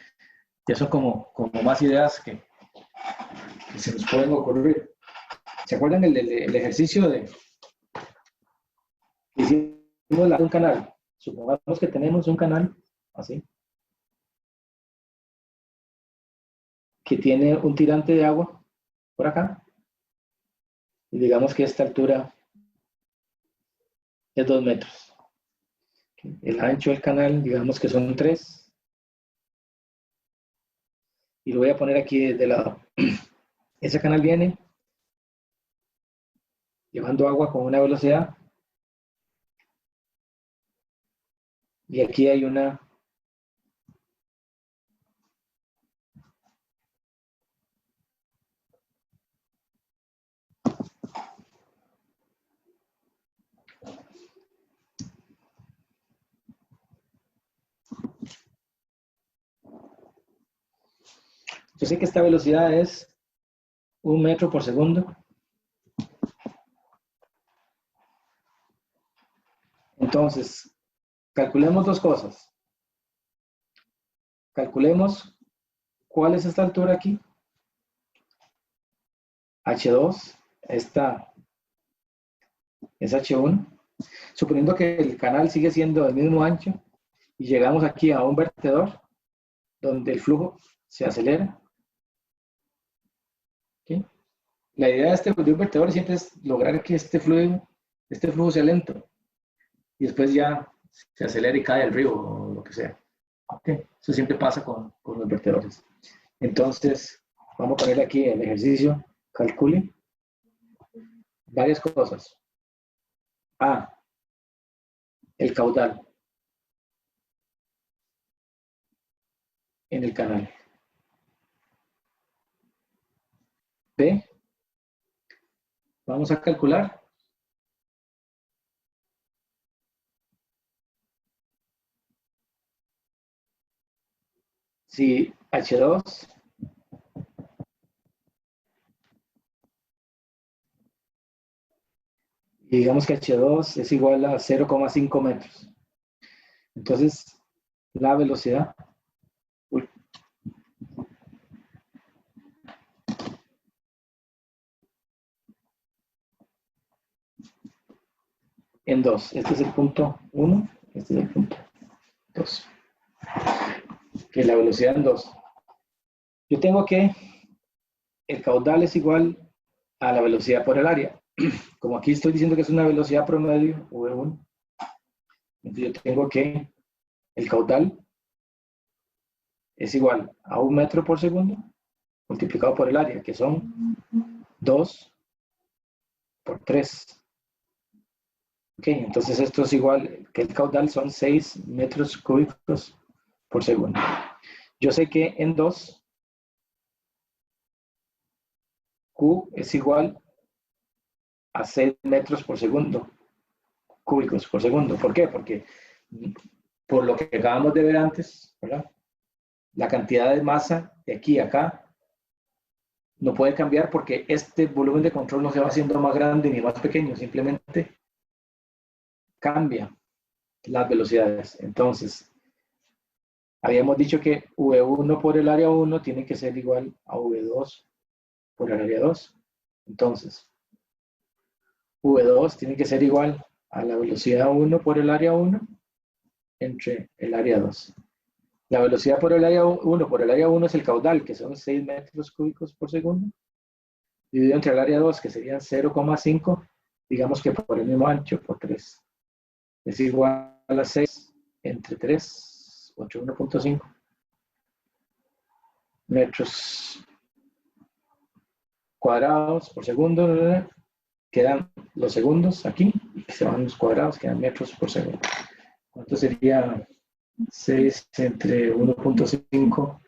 Y eso como más ideas que se nos pueden ocurrir. ¿Se acuerdan el ejercicio de hicimos un canal? Supongamos que tenemos un canal así, que tiene un tirante de agua por acá, y digamos que esta altura es 2 metros. El ancho del canal, digamos que son 3, y lo voy a poner aquí de lado. Ese canal viene llevando agua con una velocidad, y aquí hay una Yo sé que esta velocidad es 1 metro por segundo. Entonces, calculemos dos cosas. Calculemos cuál es esta altura aquí. H2, esta es H1. Suponiendo que el canal sigue siendo del mismo ancho y llegamos aquí a un vertedor donde el flujo se acelera. ¿Okay? La idea de un vertedor siempre es lograr que este flujo sea lento y después ya se acelera y cae al río o lo que sea. Okay. Eso siempre pasa con los vertedores. Entonces, vamos a ponerle aquí el ejercicio. Calcule varias cosas. A, el caudal en el canal. B, vamos a calcular si H2 y digamos que H2 es igual a 0,5 metros. Entonces, la velocidad en 2. Este es el punto 1, este es el punto 2. Que la velocidad en 2. Yo tengo que el caudal es igual a la velocidad por el área. Como aquí estoy diciendo que es una velocidad promedio, V1, entonces yo tengo que el caudal es igual a 1 metro por segundo multiplicado por el área, que son 2 por 3. Ok, entonces esto es igual, que el caudal son 6 metros cúbicos por segundo. Yo sé que en 2, Q es igual a 6 metros por segundo, cúbicos por segundo. ¿Por qué? Porque por lo que acabamos de ver antes, ¿verdad? La cantidad de masa de aquí a acá no puede cambiar porque este volumen de control no se va haciendo más grande ni más pequeño, simplemente cambia las velocidades. Entonces, habíamos dicho que V1 por el área 1 tiene que ser igual a V2 por el área 2. Entonces, V2 tiene que ser igual a la velocidad 1 por el área 1 entre el área 2. La velocidad por el área 1 por el área 1 es el caudal, que son 6 metros cúbicos por segundo, dividido entre el área 2, que serían 0,5, digamos que por el mismo ancho, por 3. Es igual a 6 entre 3, 81.5 metros cuadrados por segundo. Quedan los segundos aquí, y se van los cuadrados, quedan metros por segundo. ¿Cuánto sería 6 entre 1.5?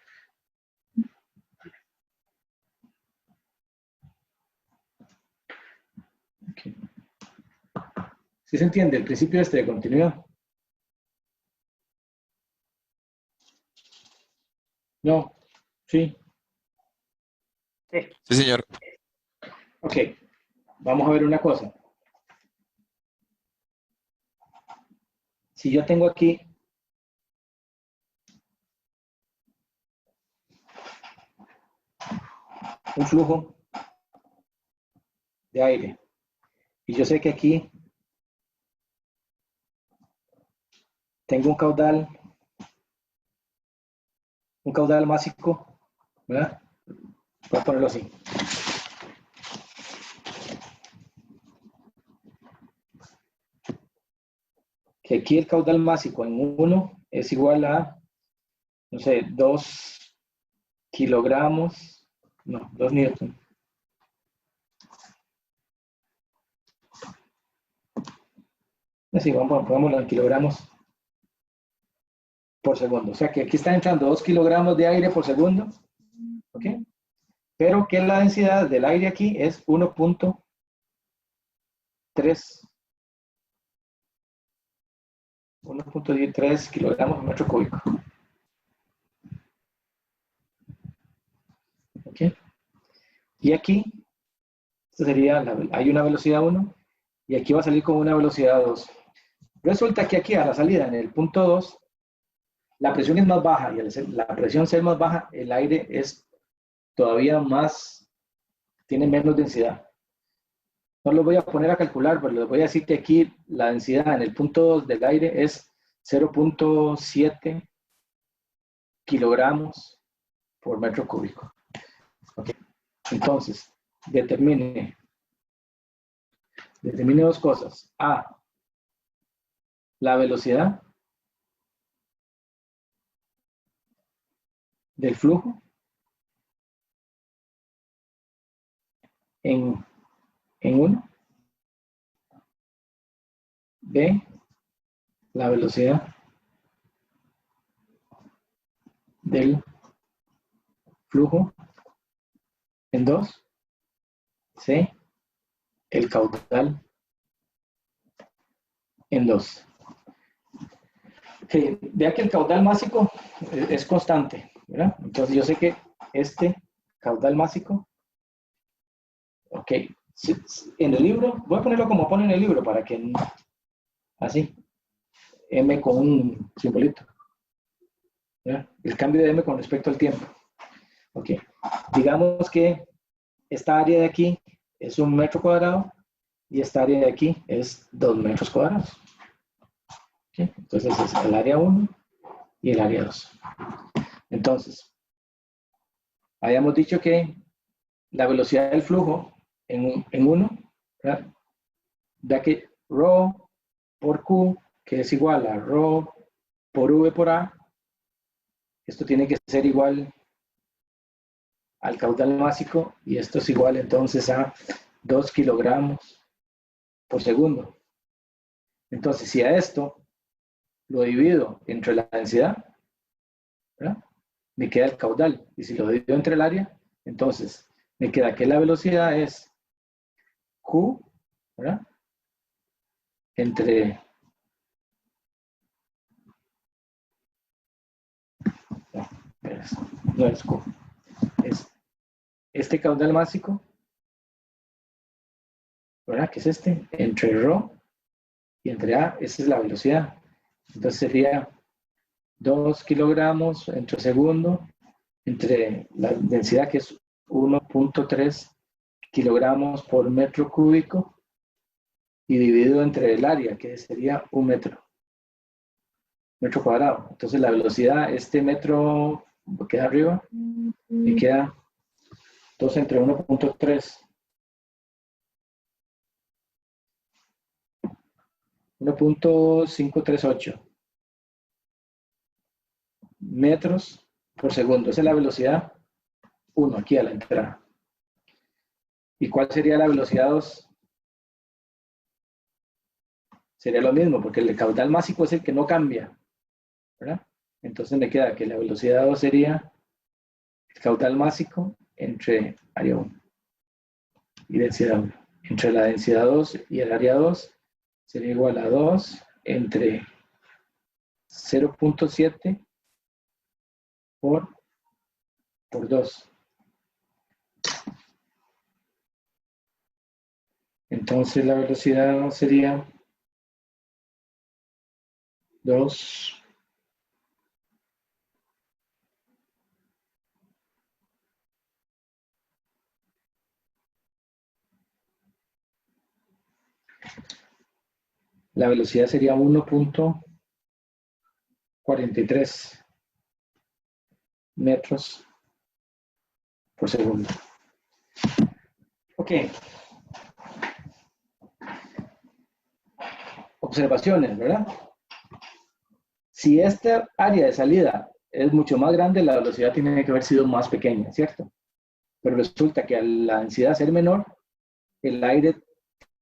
Okay. ¿Sí se entiende el principio de continuidad? No, sí. Sí, señor. Ok, vamos a ver una cosa. Si yo tengo aquí un flujo de aire y yo sé que aquí tengo un caudal másico, ¿verdad? Voy a ponerlo así. Que aquí el caudal másico en 1 es igual a, no sé, 2 kilogramos, no, 2 newton. Así, pongámoslo en kilogramos por segundo. O sea que aquí está entrando 2 kilogramos de aire por segundo, ¿ok? Pero que la densidad del aire aquí es 1.3 kilogramos por metro cúbico. ¿Ok? Y aquí, esto sería, hay una velocidad 1 y aquí va a salir con una velocidad 2. Resulta que aquí a la salida, en el punto 2, la presión es más baja y al la presión ser más baja, el aire es todavía más, tiene menos densidad. No lo voy a poner a calcular, pero les voy a decir que aquí la densidad en el punto 2 del aire es 0.7 kilogramos por metro cúbico. Okay. Entonces, determine dos cosas. A, la velocidad del flujo en 1. B, la velocidad del flujo en 2. C, el caudal en 2. Okay. Vea que el caudal másico es constante, ¿verdad? Entonces yo sé que este caudal másico, ok, en el libro, voy a ponerlo como pone en el libro para que, así, M con un simbolito, ¿verdad? El cambio de M con respecto al tiempo. Ok, digamos que esta área de aquí es 1 metro cuadrado y esta área de aquí es 2 metros cuadrados. Okay. Entonces es el área 1 y el área 2. Entonces, habíamos dicho que la velocidad del flujo en 1, ya que ρ por Q, que es igual a ρ por V por A, esto tiene que ser igual al caudal másico y esto es igual entonces a 2 kilogramos por segundo. Entonces, si a esto lo divido entre la densidad, ¿verdad? Me queda el caudal. Y si lo divido entre el área, entonces me queda que la velocidad es Q, ¿verdad? Entre... No es Q. Es este caudal másico, ¿verdad? Que es este, entre ρ y entre A, esa es la velocidad. Entonces sería 2 kilogramos entre segundo, entre la densidad que es 1.3 kilogramos por metro cúbico y dividido entre el área, que sería 1 metro cuadrado. Entonces la velocidad, este metro que queda arriba, me queda 2 entre 1.3. 1.538 metros por segundo. Esa es la velocidad 1 aquí a la entrada. ¿Y cuál sería la velocidad 2? Sería lo mismo, porque el caudal másico es el que no cambia, ¿verdad? Entonces me queda que la velocidad 2 sería el caudal másico entre área 1 y densidad 1. Entre la densidad 2 y el área 2 sería igual a 2 entre 0.7 por 2. Entonces la velocidad sería 2 la velocidad sería 1.43 metros por segundo. Ok. Observaciones, ¿verdad? Si esta área de salida es mucho más grande, la velocidad tiene que haber sido más pequeña, ¿cierto? Pero resulta que a la densidad ser menor, el aire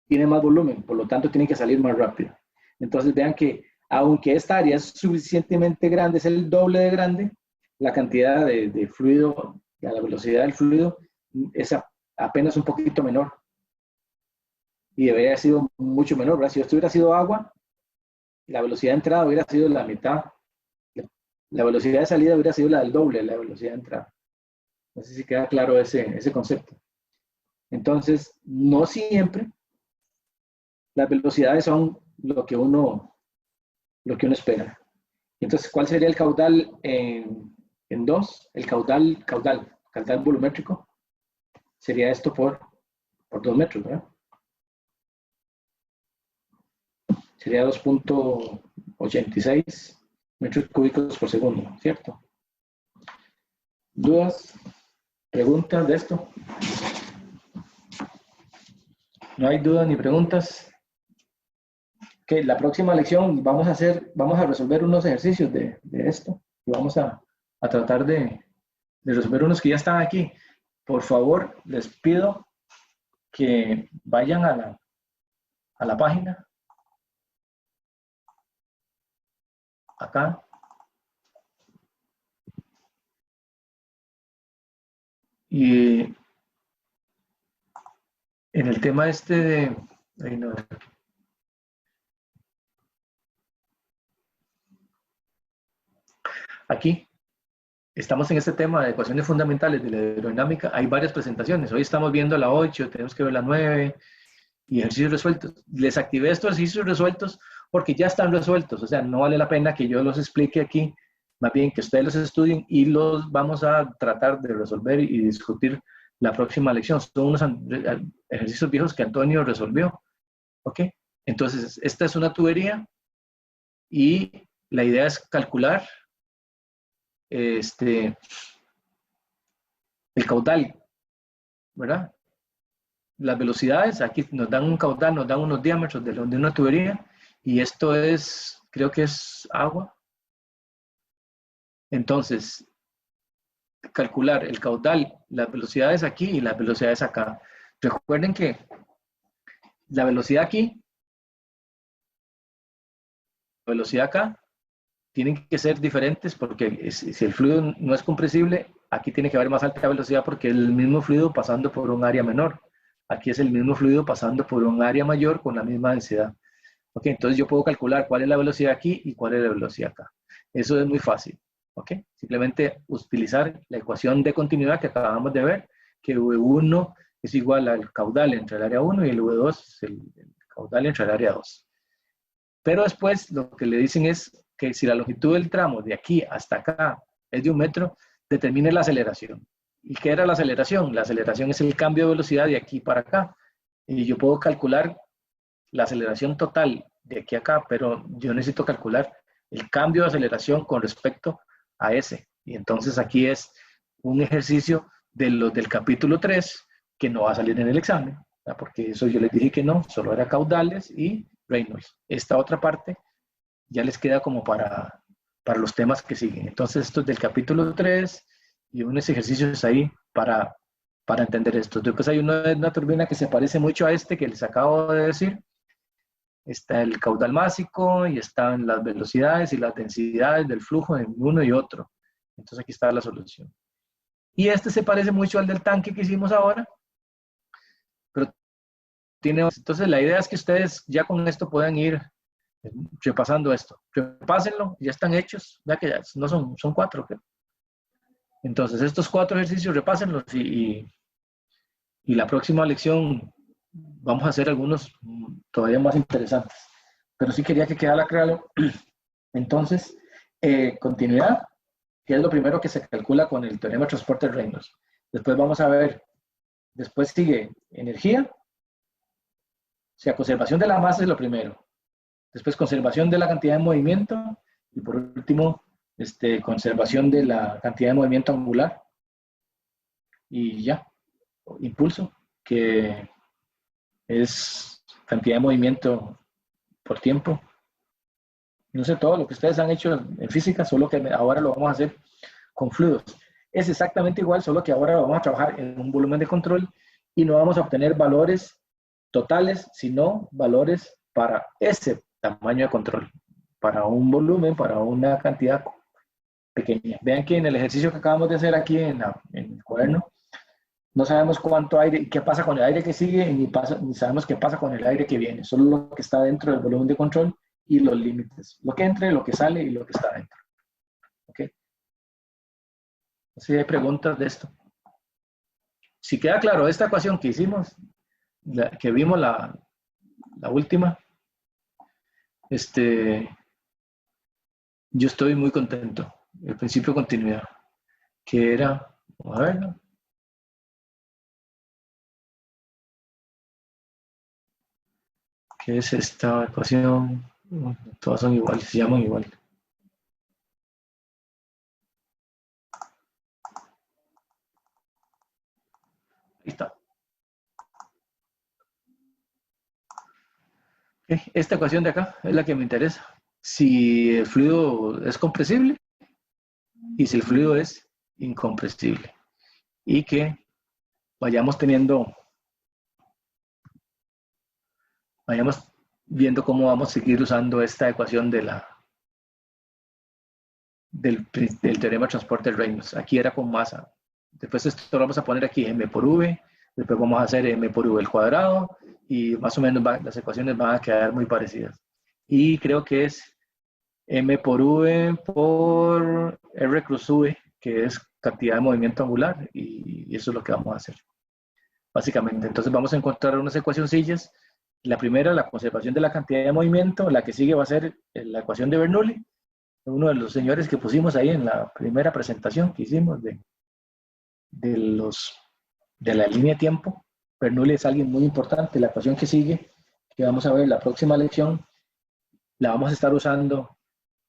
tiene más volumen, por lo tanto tiene que salir más rápido. Entonces vean que aunque esta área es suficientemente grande, es el doble de grande, la cantidad de fluido, la velocidad del fluido es apenas un poquito menor. Y debería haber sido mucho menor, ¿verdad? Si esto hubiera sido agua, la velocidad de entrada hubiera sido la mitad. La velocidad de salida hubiera sido la del doble de la velocidad de entrada. No sé si queda claro ese concepto. Entonces, no siempre las velocidades son lo que uno espera. Entonces, ¿cuál sería el caudal en 2? El caudal volumétrico sería esto por 2 metros, ¿verdad? Sería 2.86 metros cúbicos por segundo, ¿cierto? ¿Dudas? ¿Preguntas de esto? ¿No hay dudas ni preguntas? Ok, la próxima lección vamos a resolver unos ejercicios de esto y vamos a tratar de resolver unos que ya están aquí. Por favor, les pido que vayan a la página. Acá. Y en el tema este de... Ay, no. Aquí estamos en este tema de ecuaciones fundamentales de la aerodinámica. Hay varias presentaciones. Hoy estamos viendo la 8, tenemos que ver la 9 y ejercicios resueltos. Les activé estos ejercicios resueltos porque ya están resueltos. O sea, no vale la pena que yo los explique aquí. Más bien que ustedes los estudien y los vamos a tratar de resolver y discutir la próxima lección. Son unos ejercicios viejos que Antonio resolvió. ¿Ok? Entonces, esta es una tubería y la idea es calcular el caudal, ¿verdad? Las velocidades, aquí nos dan un caudal, nos dan unos diámetros de una tubería y esto es, creo que es agua. Entonces, calcular el caudal, las velocidades aquí y las velocidades acá. Recuerden que la velocidad aquí, la velocidad acá, tienen que ser diferentes porque si el fluido no es compresible, aquí tiene que haber más alta velocidad porque es el mismo fluido pasando por un área menor. Aquí es el mismo fluido pasando por un área mayor con la misma densidad. Ok, entonces yo puedo calcular cuál es la velocidad aquí y cuál es la velocidad acá. Eso es muy fácil. Ok, simplemente utilizar la ecuación de continuidad que acabamos de ver, que V1 es igual al caudal entre el área 1 y el V2 es el caudal entre el área 2. Pero después lo que le dicen es que si la longitud del tramo de aquí hasta acá es de 1 metro, determine la aceleración. ¿Y qué era la aceleración? La aceleración es el cambio de velocidad de aquí para acá. Y yo puedo calcular la aceleración total de aquí a acá, pero yo necesito calcular el cambio de aceleración con respecto a ese. Y entonces aquí es un ejercicio del capítulo 3 que no va a salir en el examen, ¿verdad? Porque eso yo les dije que no, solo era caudales y Reynolds. Esta otra parte ya les queda como para los temas que siguen. Entonces esto es del capítulo 3 y unos ejercicios ahí para entender esto. Después hay una turbina que se parece mucho a este que les acabo de decir. Está el caudal másico y están las velocidades y las densidades del flujo en uno y otro. Entonces aquí está la solución. Y este se parece mucho al del tanque que hicimos ahora, pero entonces la idea es que ustedes ya con esto puedan ir repasando esto. Repásenlo, ya están hechos, ya que ya no son 4. ¿Qué? Entonces estos 4 ejercicios repásenlos y la próxima lección vamos a hacer algunos todavía más interesantes. Pero sí quería que quedara claro. Entonces, continuidad, que es lo primero que se calcula con el teorema de transporte de Reynolds. Después vamos a ver, después sigue energía, o sea, conservación de la masa es lo primero. Después conservación de la cantidad de movimiento y por último, conservación de la cantidad de movimiento angular. Y ya, impulso, que es cantidad de movimiento por tiempo. No sé todo lo que ustedes han hecho en física, solo que ahora lo vamos a hacer con fluidos. Es exactamente igual, solo que ahora vamos a trabajar en un volumen de control y no vamos a obtener valores totales, sino valores para ese tamaño de control, para un volumen, para una cantidad pequeña. Vean que en el ejercicio que acabamos de hacer aquí en el cuaderno, no sabemos cuánto aire, qué pasa con el aire que sigue, ni sabemos qué pasa con el aire que viene, solo lo que está dentro del volumen de control y los límites, lo que entra, lo que sale y lo que está dentro. ¿Ok? Si hay preguntas de esto. si queda claro esta ecuación que hicimos, que vimos la última, yo estoy muy contento. El principio de continuidad, que era, vamos a verlo. ¿Qué es esta ecuación? Todas son iguales, se llaman igual. Ahí está. Esta ecuación de acá es la que me interesa. Si el fluido es compresible y si el fluido es incompresible. Y que vayamos viendo cómo vamos a seguir usando esta ecuación del teorema de transporte de Reynolds. Aquí era con masa. Después esto lo vamos a poner aquí, m por v. Después vamos a hacer m por v al cuadrado. Y más o menos las ecuaciones van a quedar muy parecidas. Y creo que es m por v por r cruz v, que es cantidad de movimiento angular. Y eso es lo que vamos a hacer, básicamente. Entonces vamos a encontrar unas ecuacioncillas. La primera, la conservación de la cantidad de movimiento. La que sigue va a ser la ecuación de Bernoulli, uno de los señores que pusimos ahí en la primera presentación que hicimos de la línea de tiempo. Bernoulli es alguien muy importante. La ecuación que sigue, que vamos a ver la próxima lección, la vamos a estar usando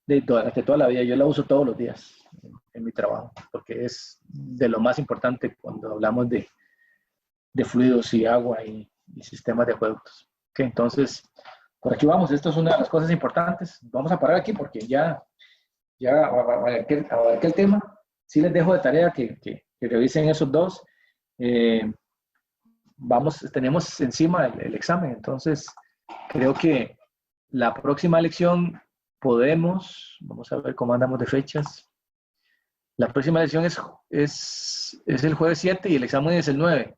durante toda la vida. Yo la uso todos los días en mi trabajo, porque es de lo más importante cuando hablamos de fluidos y agua y sistemas de acueductos. Okay, entonces, por aquí vamos. Esto es una de las cosas importantes. Vamos a parar aquí porque ya abarqué el tema. Sí les dejo de tarea que revisen esos dos. Tenemos encima el examen, entonces creo que la próxima lección vamos a ver cómo andamos de fechas. La próxima lección es el jueves 7 y el examen es el 9.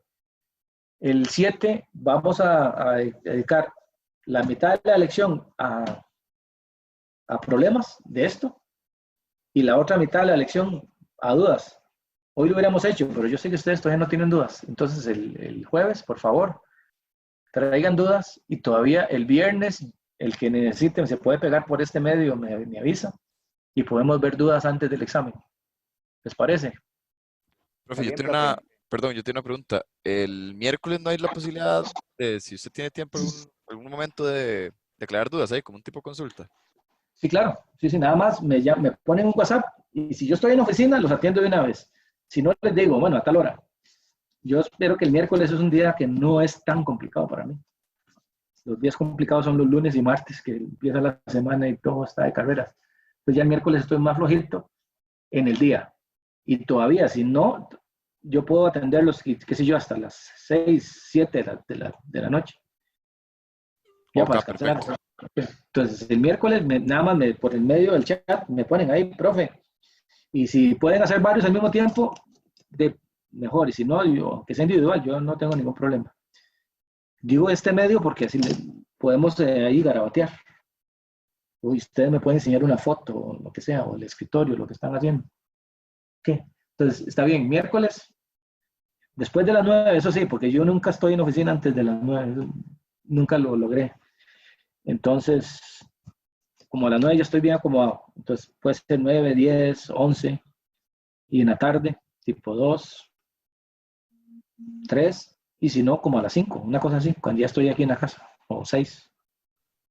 El 7 vamos a dedicar la mitad de la lección a problemas de esto y la otra mitad de la lección a dudas. Hoy lo hubiéramos hecho, pero yo sé que ustedes todavía no tienen dudas. Entonces el jueves, por favor, traigan dudas y todavía el viernes, el que necesiten se puede pegar por este medio, me avisa y podemos ver dudas antes del examen. ¿Les parece? Profe, Muy yo bien, tengo profe. yo tengo una pregunta. ¿El miércoles no hay la posibilidad de, si usted tiene tiempo, algún momento de aclarar dudas ahí, como un tipo de consulta? Sí, claro. Sí, nada más me ponen un WhatsApp y si yo estoy en oficina, los atiendo de una vez. Si no, les digo, bueno, a tal hora. Yo espero que el miércoles es un día que no es tan complicado para mí. Los días complicados son los lunes y martes, que empieza la semana y todo está de carreras. Pues ya el miércoles estoy más flojito en el día. Y todavía, si no, yo puedo atenderlos, qué sé yo, hasta las 6, 7 de la noche. Ya para Ok, descansar. perfecto. Entonces, el miércoles, nada más por el medio del chat, me ponen ahí, profe. Y si pueden hacer varios al mismo tiempo, mejor. Y si no, que sea individual, yo no tengo ningún problema. Digo este medio porque así podemos ahí garabatear. O ustedes me pueden enseñar una foto, o lo que sea, o el escritorio, lo que están haciendo. ¿Qué? Entonces, está bien, miércoles, después de las 9, eso sí, porque yo nunca estoy en oficina antes de las 9, nunca lo logré. Entonces, como a las 9 ya estoy bien acomodado. Entonces, puede ser 9, 10, 11, y en la tarde, tipo 2, 3, y si no, como a las 5, una cosa así, cuando ya estoy aquí en la casa, o 6.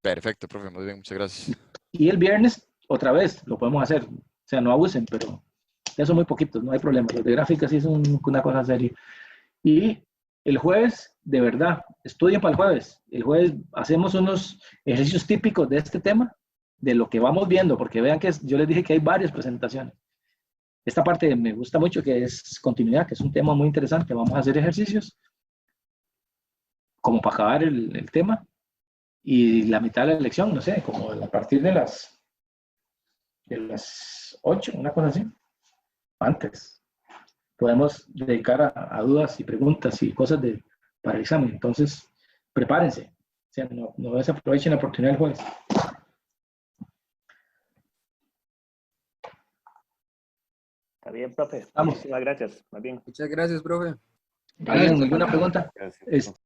Perfecto, profe, muy bien, muchas gracias. Y el viernes, otra vez, lo podemos hacer. O sea, no abusen, pero ya son muy poquitos, no hay problema. Los de gráfica sí es una cosa seria. Y el jueves, de verdad, estudien para el jueves. El jueves hacemos unos ejercicios típicos de este tema, de lo que vamos viendo, porque vean que yo les dije que hay varias presentaciones. Esta parte me gusta mucho, que es continuidad, que es un tema muy interesante. Vamos a hacer ejercicios como para acabar el tema. Y la mitad de la lección, no sé, como a partir de las 8, una cosa así, antes. Podemos dedicar a dudas y preguntas y cosas para el examen. Entonces, prepárense. O sea, no desaprovechen la oportunidad del jueves. Está bien, profe. Vamos. Muchísimas gracias. Más bien. Muchas gracias, profe. ¿Alguien alguna pregunta? Gracias. Este,